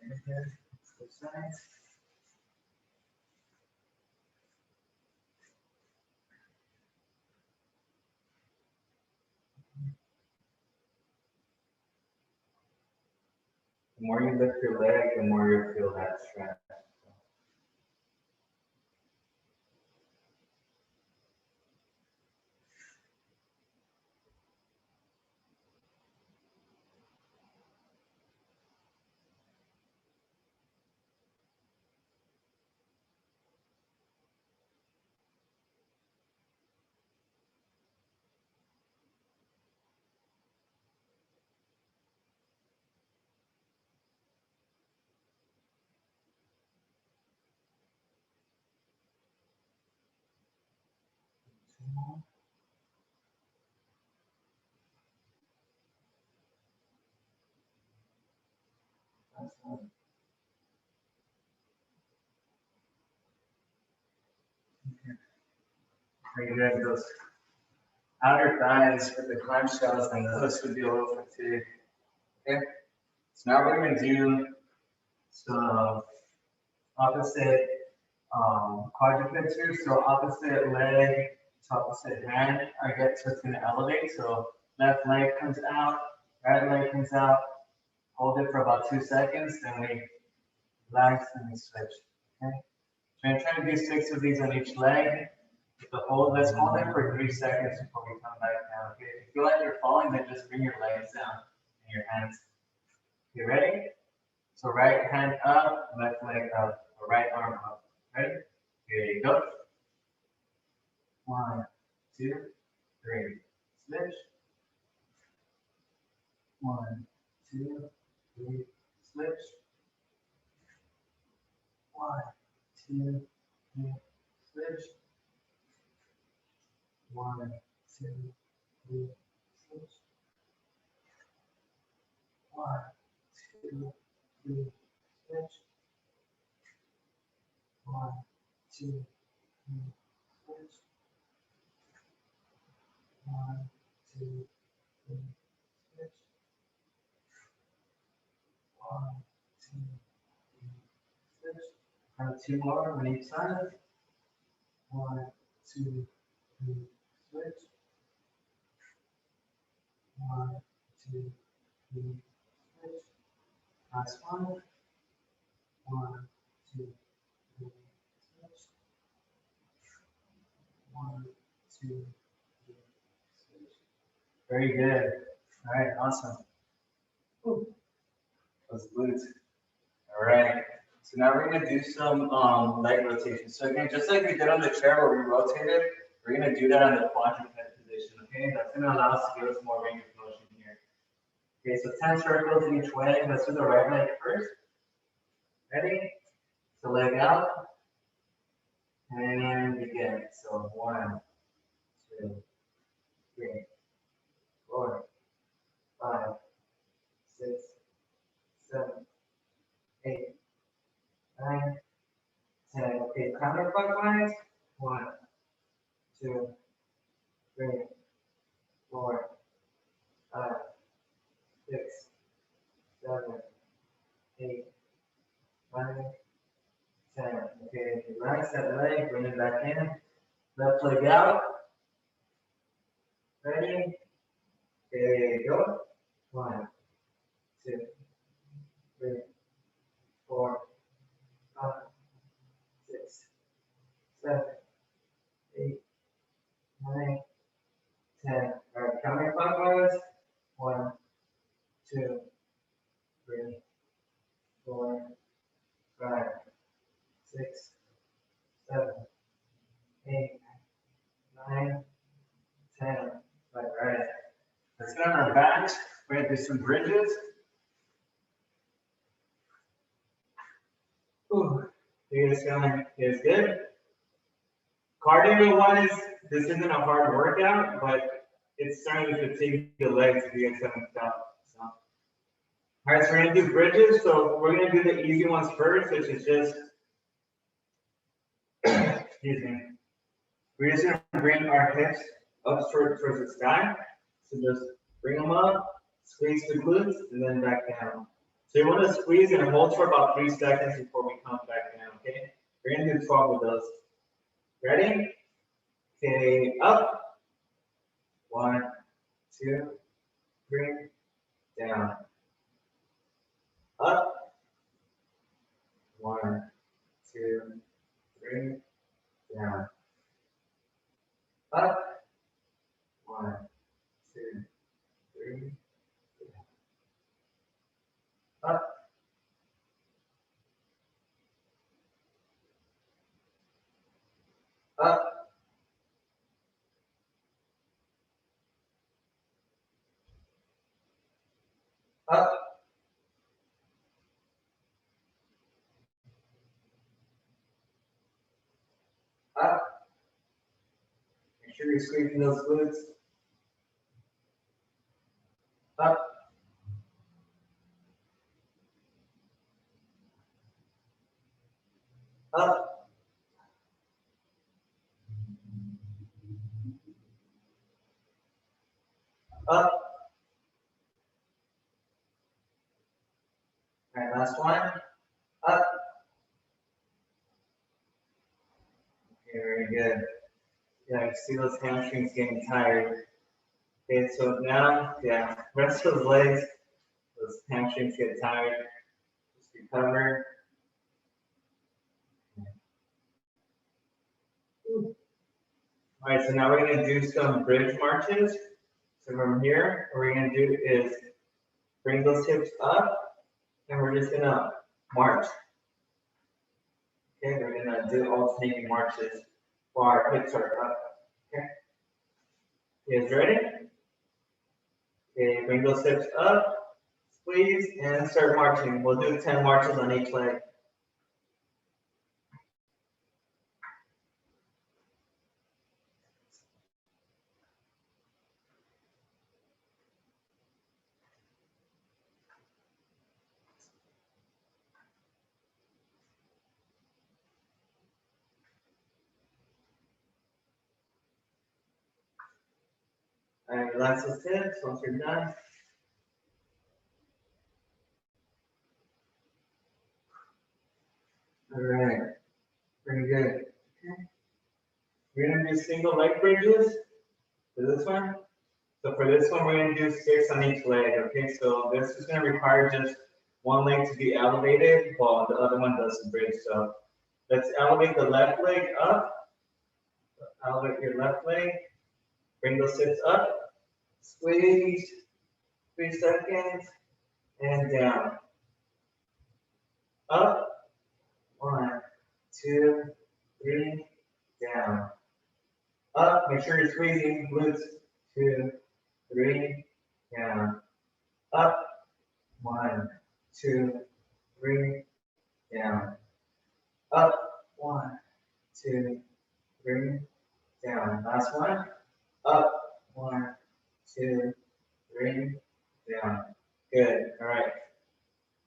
Right here, switch sides. The more you lift your leg, the more you'll feel that strength. That's one. Very good. Those outer thighs with the clamshells and those would be a little fatigued. Okay. So now we're going to do some opposite quadrupeds here. So opposite leg to opposite hand. I get so it's going to elevate. So left leg comes out, right leg comes out. Hold it for about 2 seconds, then we relax and we switch. Okay. So I'm trying to do 6 of these on each leg. The hold, let's hold it for 3 seconds before we come back down. Okay. If you feel like you're falling, then just bring your legs down and your hands. You ready? So right hand up, left leg up, or right arm up. Ready? Here you go. 1, 2, 3. Switch. 1, 2, 3. Switch. 1, 2, 3. Switch. 1, 2, 3. Switch. 1, 2, 3. Switch. 1, 2, 3. Switch. 1, 2, 3. Switch. 1, 2, 3. Switch. 2 more on each side. 1, 2, 3. Switch. 1, 2, 3. Switch. Last one. 1, 2, 3. Switch. 1, 2, 3. Switch. Very good. All right, awesome. Ooh. Those glutes. All right. So now we're going to do some leg rotation. So again, just like we did on the chair where we rotated, we're going to do that on the quadruped position. Okay, that's going to allow us to give us more range of motion here. Okay, so 10 circles each way. Let's do the right leg first. Ready? So leg out and begin. So 1, 2, 2, 3, 4, 5, 6, 7, 8, 9, 10. Okay, counterclockwise. 1, 2, 3, 4, 5, 6, 7, 8, 9, 10. Okay, relax that leg, bring it back in. Left leg out. Ready? Okay, go. 1, 2, 3, 4, 5, 6, 7, 8, 9, 10. All right, counterclockwise. 1, 2, 3, 4, 5, 6, 7, 8, 9, 10. All right. Let's get on our backs. We're gonna do some bridges. Ooh, you guys feeling? You guys good? Cardio wise, this isn't a hard workout, but it's starting to fatigue the legs if you guys haven't felt. So. All right, so we're gonna do bridges. So we're gonna do the easy ones first, which is just, excuse me. We're just gonna bring our hips up towards the sky. So just bring them up, squeeze the glutes, and then back down. So you want to squeeze and hold for about 3 seconds before we come back down, okay? We're gonna do 12 of those. Ready? Okay, up. 1, 2, 3, down. Up. 1, 2, 3, down. Up. 1, 2, 3, down. Up. Up. Up. Up. Make sure you're squeezing those glutes. Up. Up. Up. All right, last one. Up. Okay, very good. Yeah, I see those hamstrings getting tired. Okay, so now, yeah, rest those legs. Those hamstrings get tired. Just recover. All right, so now we're going to do some bridge marches. So from here, what we're going to do is bring those hips up, and we're just going to march. Okay, we're going to do alternating marches while our hips are up. Okay, you guys ready? Okay, bring those hips up, squeeze, and start marching. We'll do 10 marches on each leg. All right, relax those hips once you're done. All right, pretty good. Okay. We're gonna do single leg bridges for this one. So for this one, we're gonna do 6 on each leg. Okay, so this is gonna require just one leg to be elevated while the other one does the bridge. So let's elevate the left leg up. Elevate your left leg. Bring those hips up. Squeeze. 3 seconds. And down. Up. 1, 2, 3. Down. Up. Make sure you're squeezing glutes. 2, 3. Down. Up. 1, 2, 3. Down. Up. 1, 2, 3. Down. Last one. up, 1, 2, 3, down. Good, all right.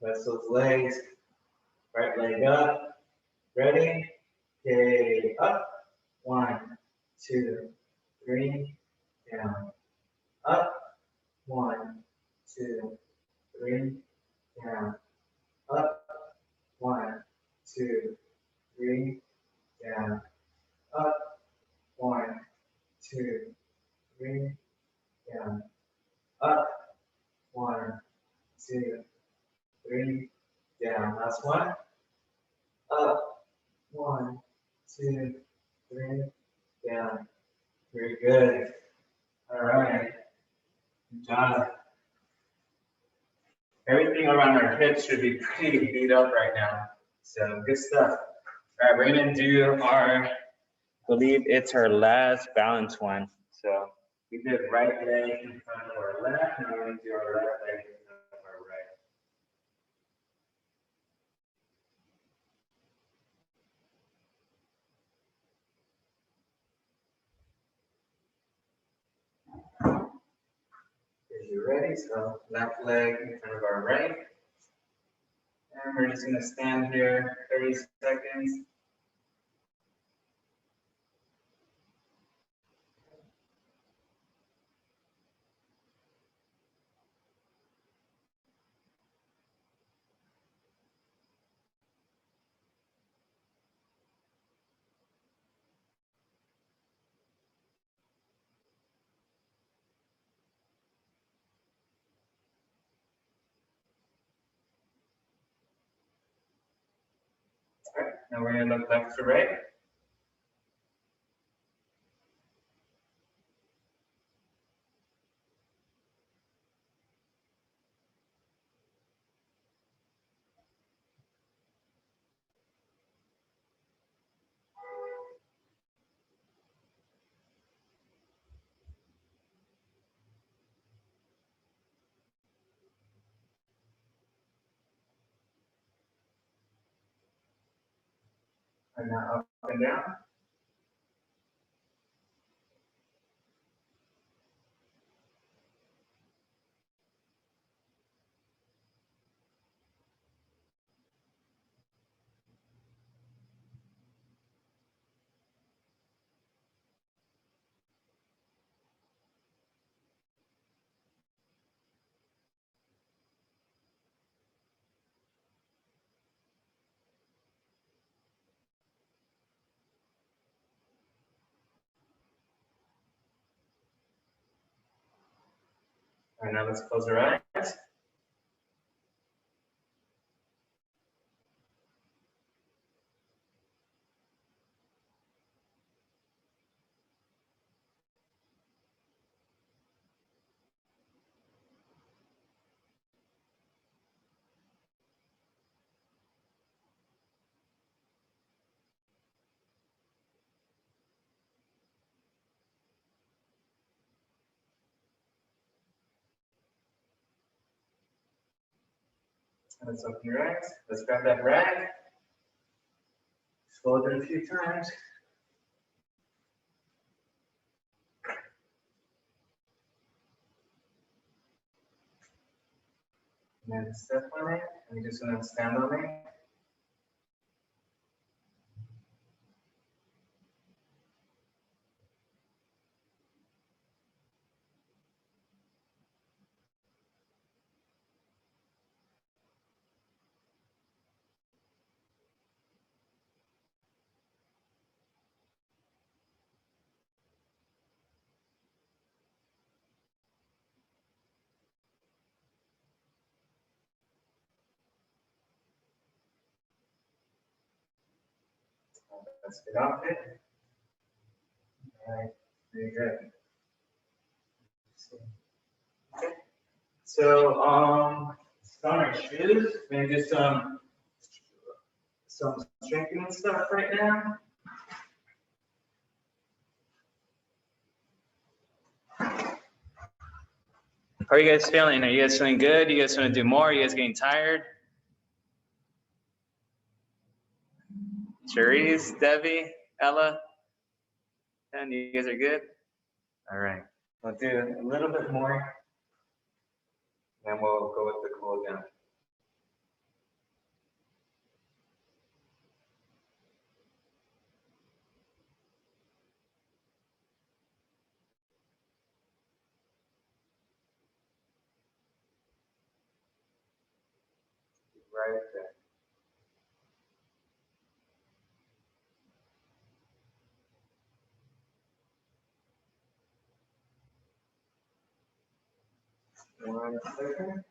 Press those legs, right leg up, ready, okay, up, 1, 2, 3, down, up, 1, 2, 3, down, up, 1, 2, 3, down, up, 1, 2, 3, down, up, 1, 2, 3, down. Last one, up, 1, 2, 3, down. Very good. All right. Good job. Everything around our hips should be pretty beat up right now. So good stuff. All right, we're gonna do our, I believe it's our last balance one. So we did right leg in front of our left, and we're gonna do our left leg in front of our right. If you're ready, so left leg in front of our right. And we're just gonna stand here 30 seconds. All right, now we're gonna look left to right. And now up and down. All right, now let's close our eyes. Let's open your eyes. Let's grab that rag. Fold it a few times. And then step on it, and you're just gonna stand on it. Let's get off it. All right, very good. Okay. So, on our shoes, maybe just some strengthening stuff right now. How are you guys feeling? Are you guys feeling good? You guys want to do more? Are you guys getting tired? Cherise, Debbie, Ella, and you guys are good? All right. We'll do a little bit more. Then we'll go with the cool down. Right there. One second.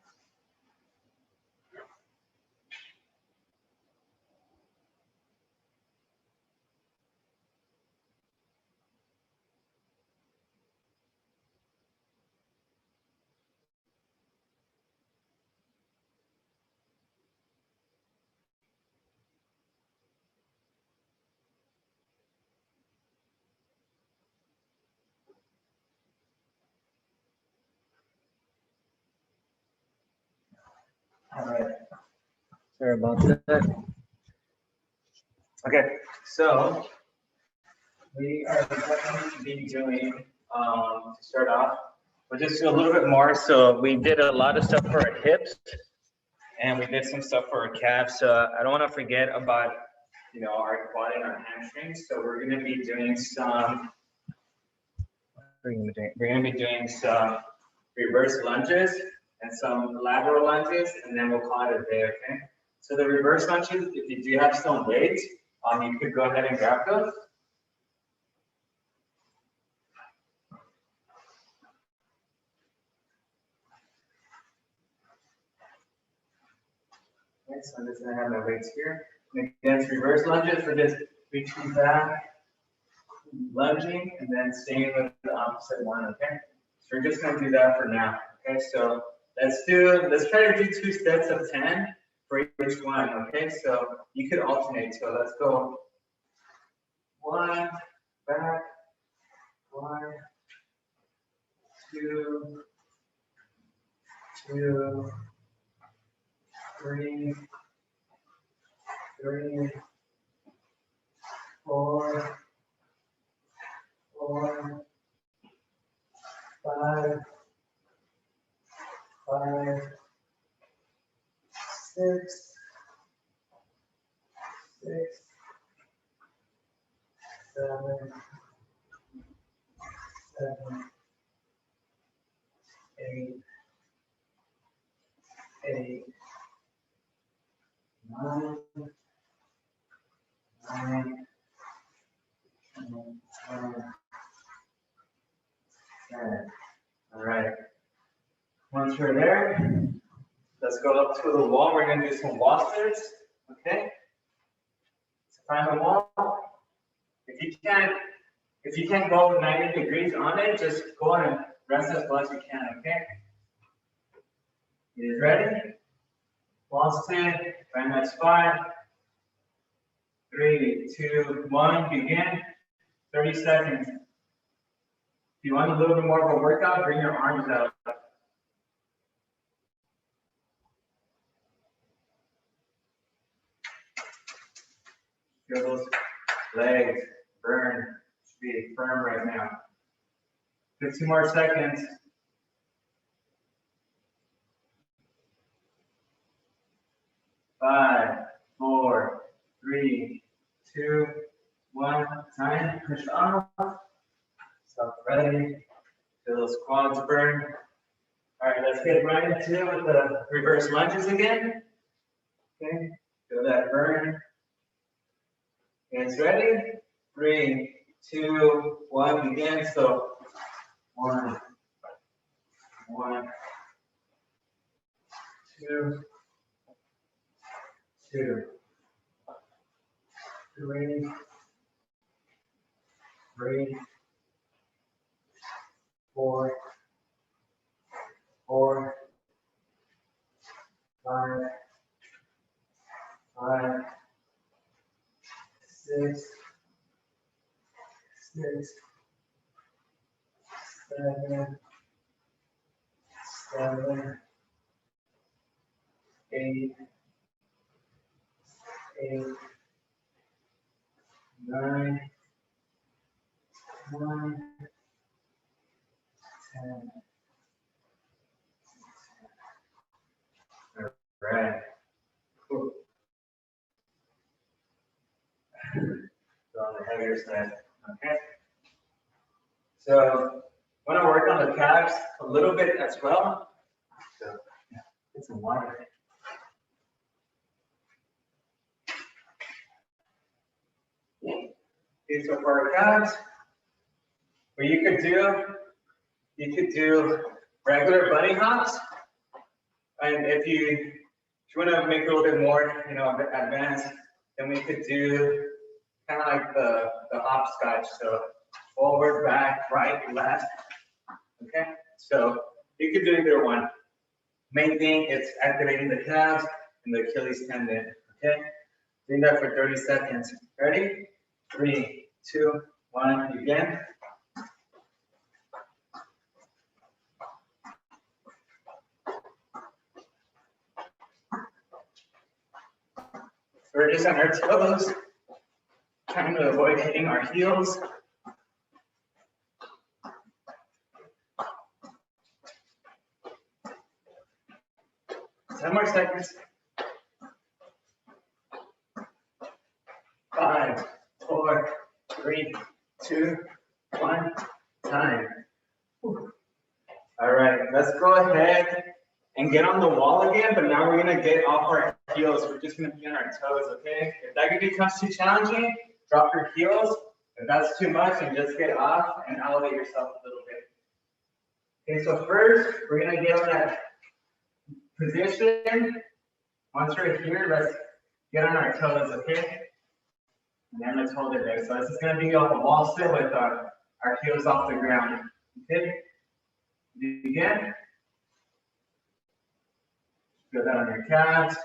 All right. Sorry about that. Okay, so we are going to be doing, to start off, we'll just do a little bit more. So we did a lot of stuff for our hips and we did some stuff for our calves. So I don't want to forget about, our quad and our hamstrings. So we're going to be doing some, we're going to be doing some reverse lunges and some lateral lunges, and then we'll call it a day, okay? So the reverse lunges, if you do have some weights, you could go ahead and grab those. Okay, so I'm just gonna have my weights here. And against reverse lunges, we're just reaching back, lunging, and then staying with the opposite one, okay? So we're just gonna do that for now, okay? So let's try to do 2 sets of 10 for each one, okay? So you could alternate, so let's go 1, back, 1, 2, 2, 3, 4, 4, 5, 5, 6, 7, 8, 9, 10. All right. Once we're there, let's go up to the wall. We're going to do some wall sits. Okay. So find the wall. If you can't go 90 degrees on it, just go on and rest as well as you can. Okay. You guys ready? Wall sit. Find that spot. 3, 2, 1. Begin. 30 seconds. If you want a little bit more of a workout, bring your arms out. Feel those legs burn. Should be firm right now. 15 more seconds. 5, 4, 3, 2, 1. Time. Push off. Stop ready. Feel those quads burn. All right, let's get right into it with the reverse lunges again. Okay, feel that burn. Hands ready? 3, 2, 1, begin. So 1, 2, 2, 3, 4, 5, 6, 7, 8, 9, 10. So on the heavier side, okay? So want to work on the calves a little bit as well. So get some water. Okay, so for our calves, what you could do regular bunny hops. And if you want to make it a little bit more, a bit advanced, then we could do kind of like the hopscotch. So forward, back, right, left. Okay, so you could do either one. Main thing is activating the calves and the Achilles tendon. Okay, doing that for 30 seconds. Ready? 3, 2, 1, begin. We're just on our toes, trying to avoid hitting our heels. 10 more seconds. 5, 4, 3, 2, 1, time. Whew. All right, let's go ahead and get on the wall again, but now we're gonna get off our heels. We're just gonna be on our toes, okay? If that becomes too challenging, drop your heels. If that's too much, then just get off and elevate yourself a little bit. Okay, so first, we're gonna get on that position. Once we're here, let's get on our toes, okay? And then let's hold it there. So this is gonna be on the wall still with our heels off the ground, okay? Begin. Feel that on your calves.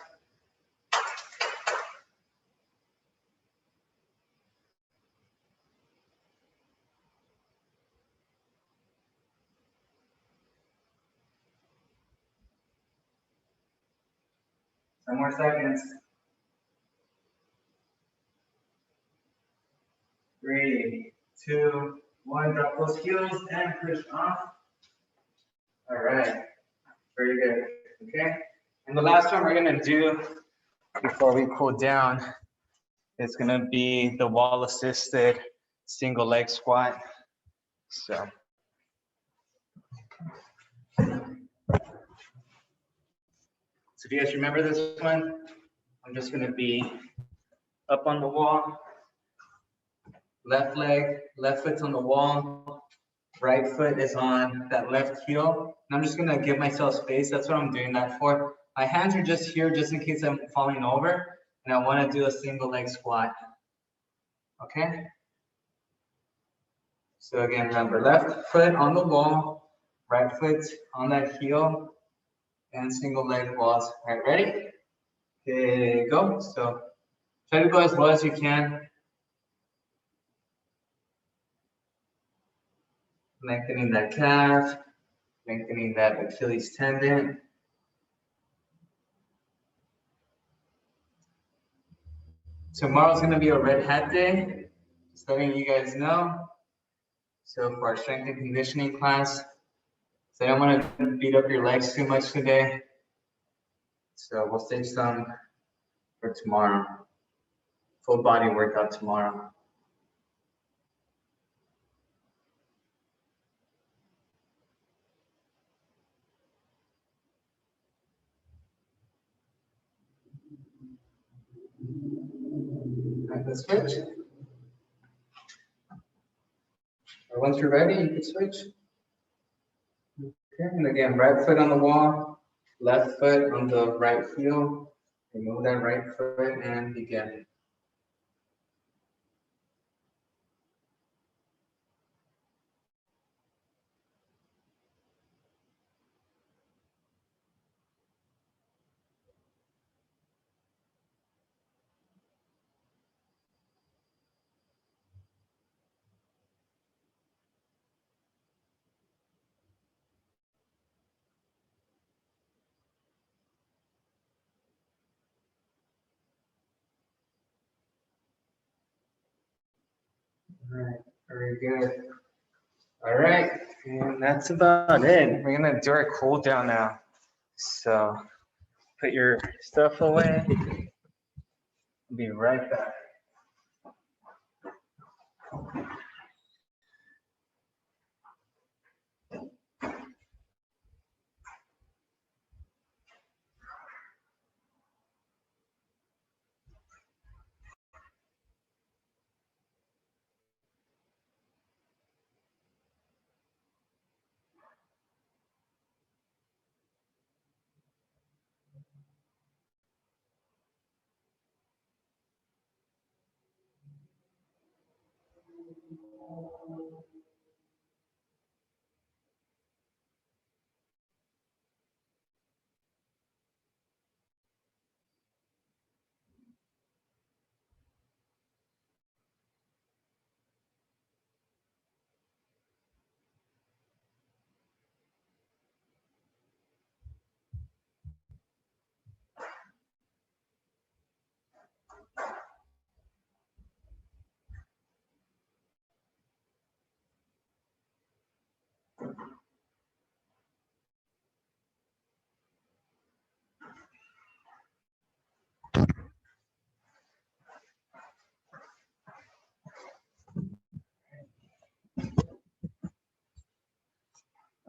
Some more seconds. 3, 2, 1. Drop those heels and push off. All right. Very good. Okay. And the last one we're gonna do before we cool down is gonna be the wall assisted single leg squat. So. So if you guys remember this one, I'm just gonna be up on the wall, left leg, left foot's on the wall, right foot is on that left heel. And I'm just gonna give myself space. That's what I'm doing that for. My hands are just here just in case I'm falling over, and I wanna do a single leg squat, okay? So again, remember, left foot on the wall, right foot on that heel, and single leg walls. All right, ready? Okay, go. So try to go as low as you can. Lengthening that calf, lengthening that Achilles tendon. Tomorrow's gonna be a red hat day, just letting you guys know. So for our strength and conditioning class, so I don't want to beat up your legs too much today. So we'll save some for tomorrow. Full body workout tomorrow. All right, let's switch. Or once you're ready, you can switch. Okay, and again, right foot on the wall, left foot on the right heel. Remove that right foot and begin. All right, very good. All right, and that's about it. We're gonna do our cool down now. So put your stuff away. Be right back.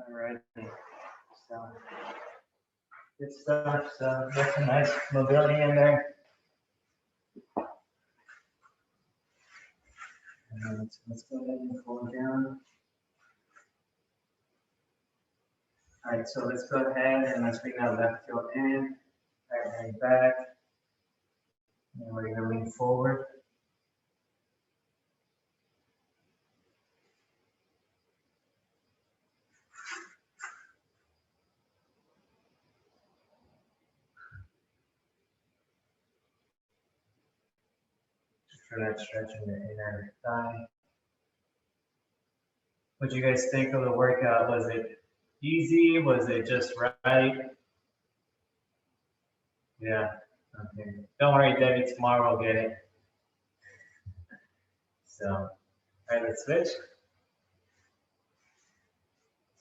All right. So, good stuff. So, there's some nice mobility in there. And let's go ahead and pull it down. All right, so let's go ahead and let's bring that left heel in, right leg back. And we're gonna lean forward. For that stretch in the inner thigh. What do you guys think of the workout? Was it easy? Was it just right? Yeah. Okay. Don't worry, Debbie. Tomorrow we'll get it. So, all right, let's switch.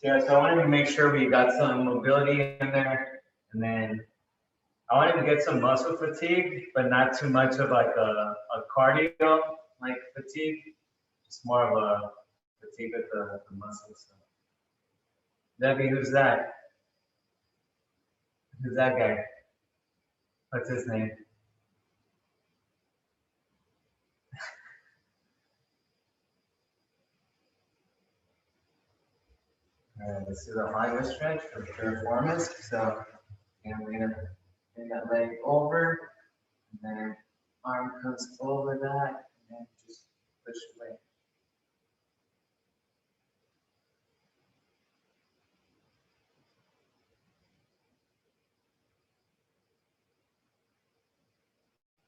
Yeah, so I wanted to make sure we got some mobility in there, and then I wanted to get some muscle fatigue, but not too much of like a cardio like fatigue. Just more of a fatigue of the muscles. So. Debbie, who's that? Who's that guy? What's his name? All right, let's do the higher stretch for piriformis. So, and we're gonna bring that leg over, and then arm comes over that, and then just push away.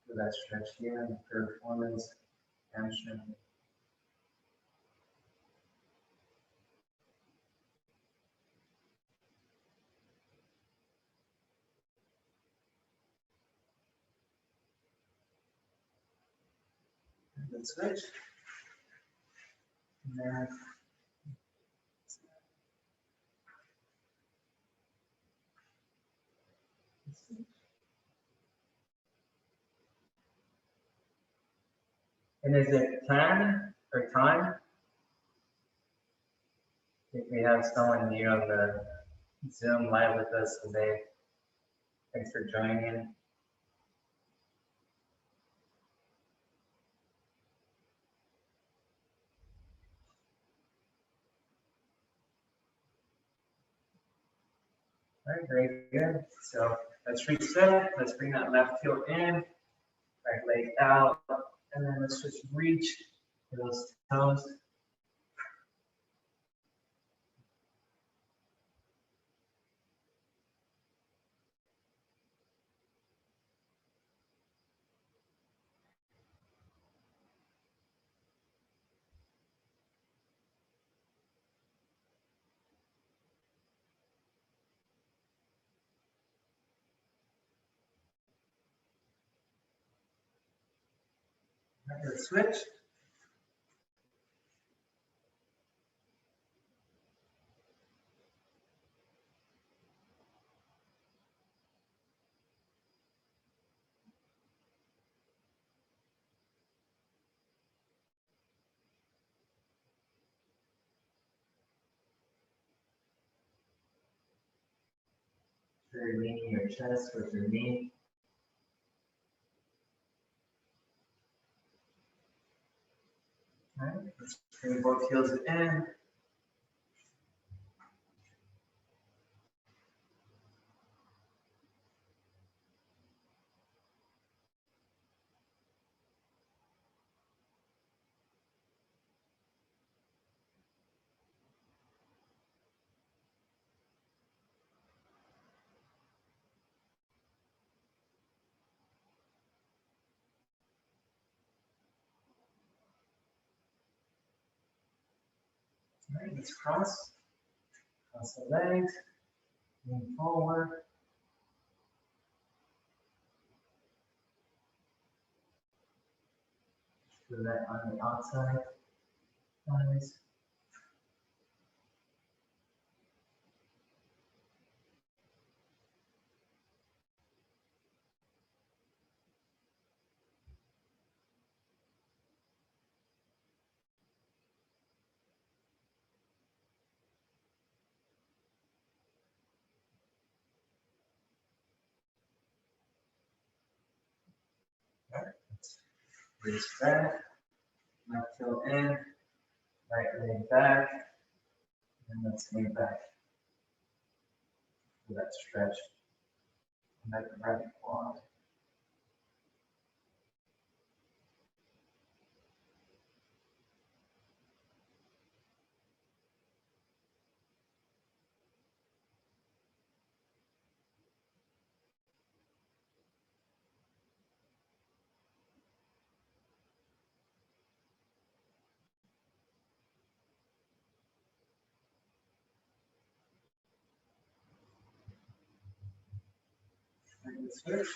Do that stretch here, piriformis, hamstring. Let's switch. And then and is it plan or time? I think we have someone new on the Zoom live with us today. Thanks for joining in. All right, very good. So let's reset. Let's bring that left heel in, right leg out, and then let's just reach for those toes. All right, let's switch. So you're leaning your chest with your knee. All right, let's bring both heels in. All right, let's cross. Cross the legs. Lean forward. Do that on the outside. Nice. Breathe back. Left heel in. Right leg back. And let's lean back. Do that stretch. And that right quad. And switch.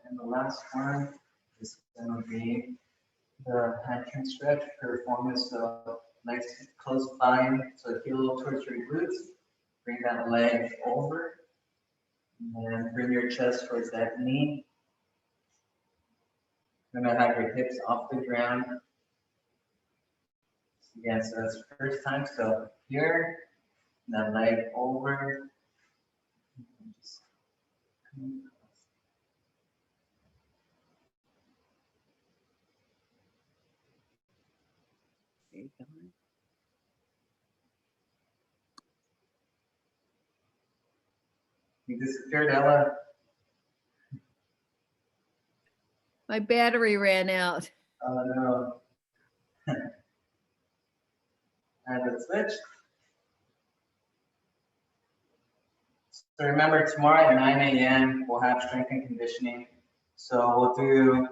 And the last one is going to be the hamstring stretch. Performance of nice close bind, so heel towards your glutes. Bring that leg over, and then bring your chest towards that knee. You're gonna have your hips off the ground. Again, so that's the first time. So here, that leg over. Just you disappeared, Ella. My battery ran out. Oh no. And the switch. So remember, tomorrow at 9 a.m. we'll have strength and conditioning. So we'll do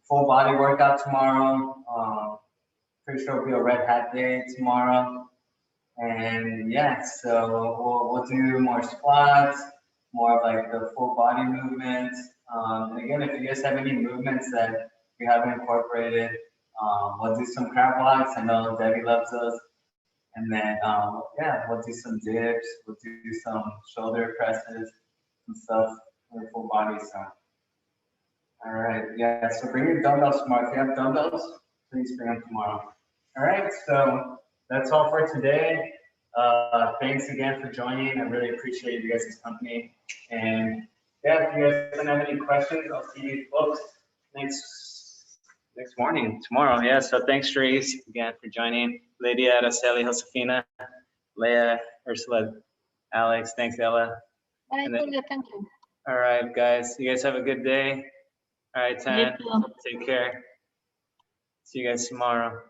full body workout tomorrow. Pretty sure it'll be a red hat day tomorrow. And yeah, so we'll do more squats, more of like the full body movements. And again, if you guys have any movements that you haven't incorporated, we'll do some crab walks. I know Debbie loves those. And then, yeah, we'll do some dips. We'll do some shoulder presses and stuff for full body. So, all right, yeah. So bring your dumbbells tomorrow. If you have dumbbells, please bring them tomorrow. All right, so that's all for today. Thanks again for joining. I really appreciate you guys' company. And yeah, if you guys don't have any questions, I'll see you folks next morning, tomorrow. Yeah, so thanks, Therese, again for joining. Lydia, Araceli, Josefina, Leah, Ursula, Alex, thanks, Ella. Bye, And then- Julia, thank you. All right, guys, you guys have a good day. All right, Tan, You too. take care. See you guys tomorrow.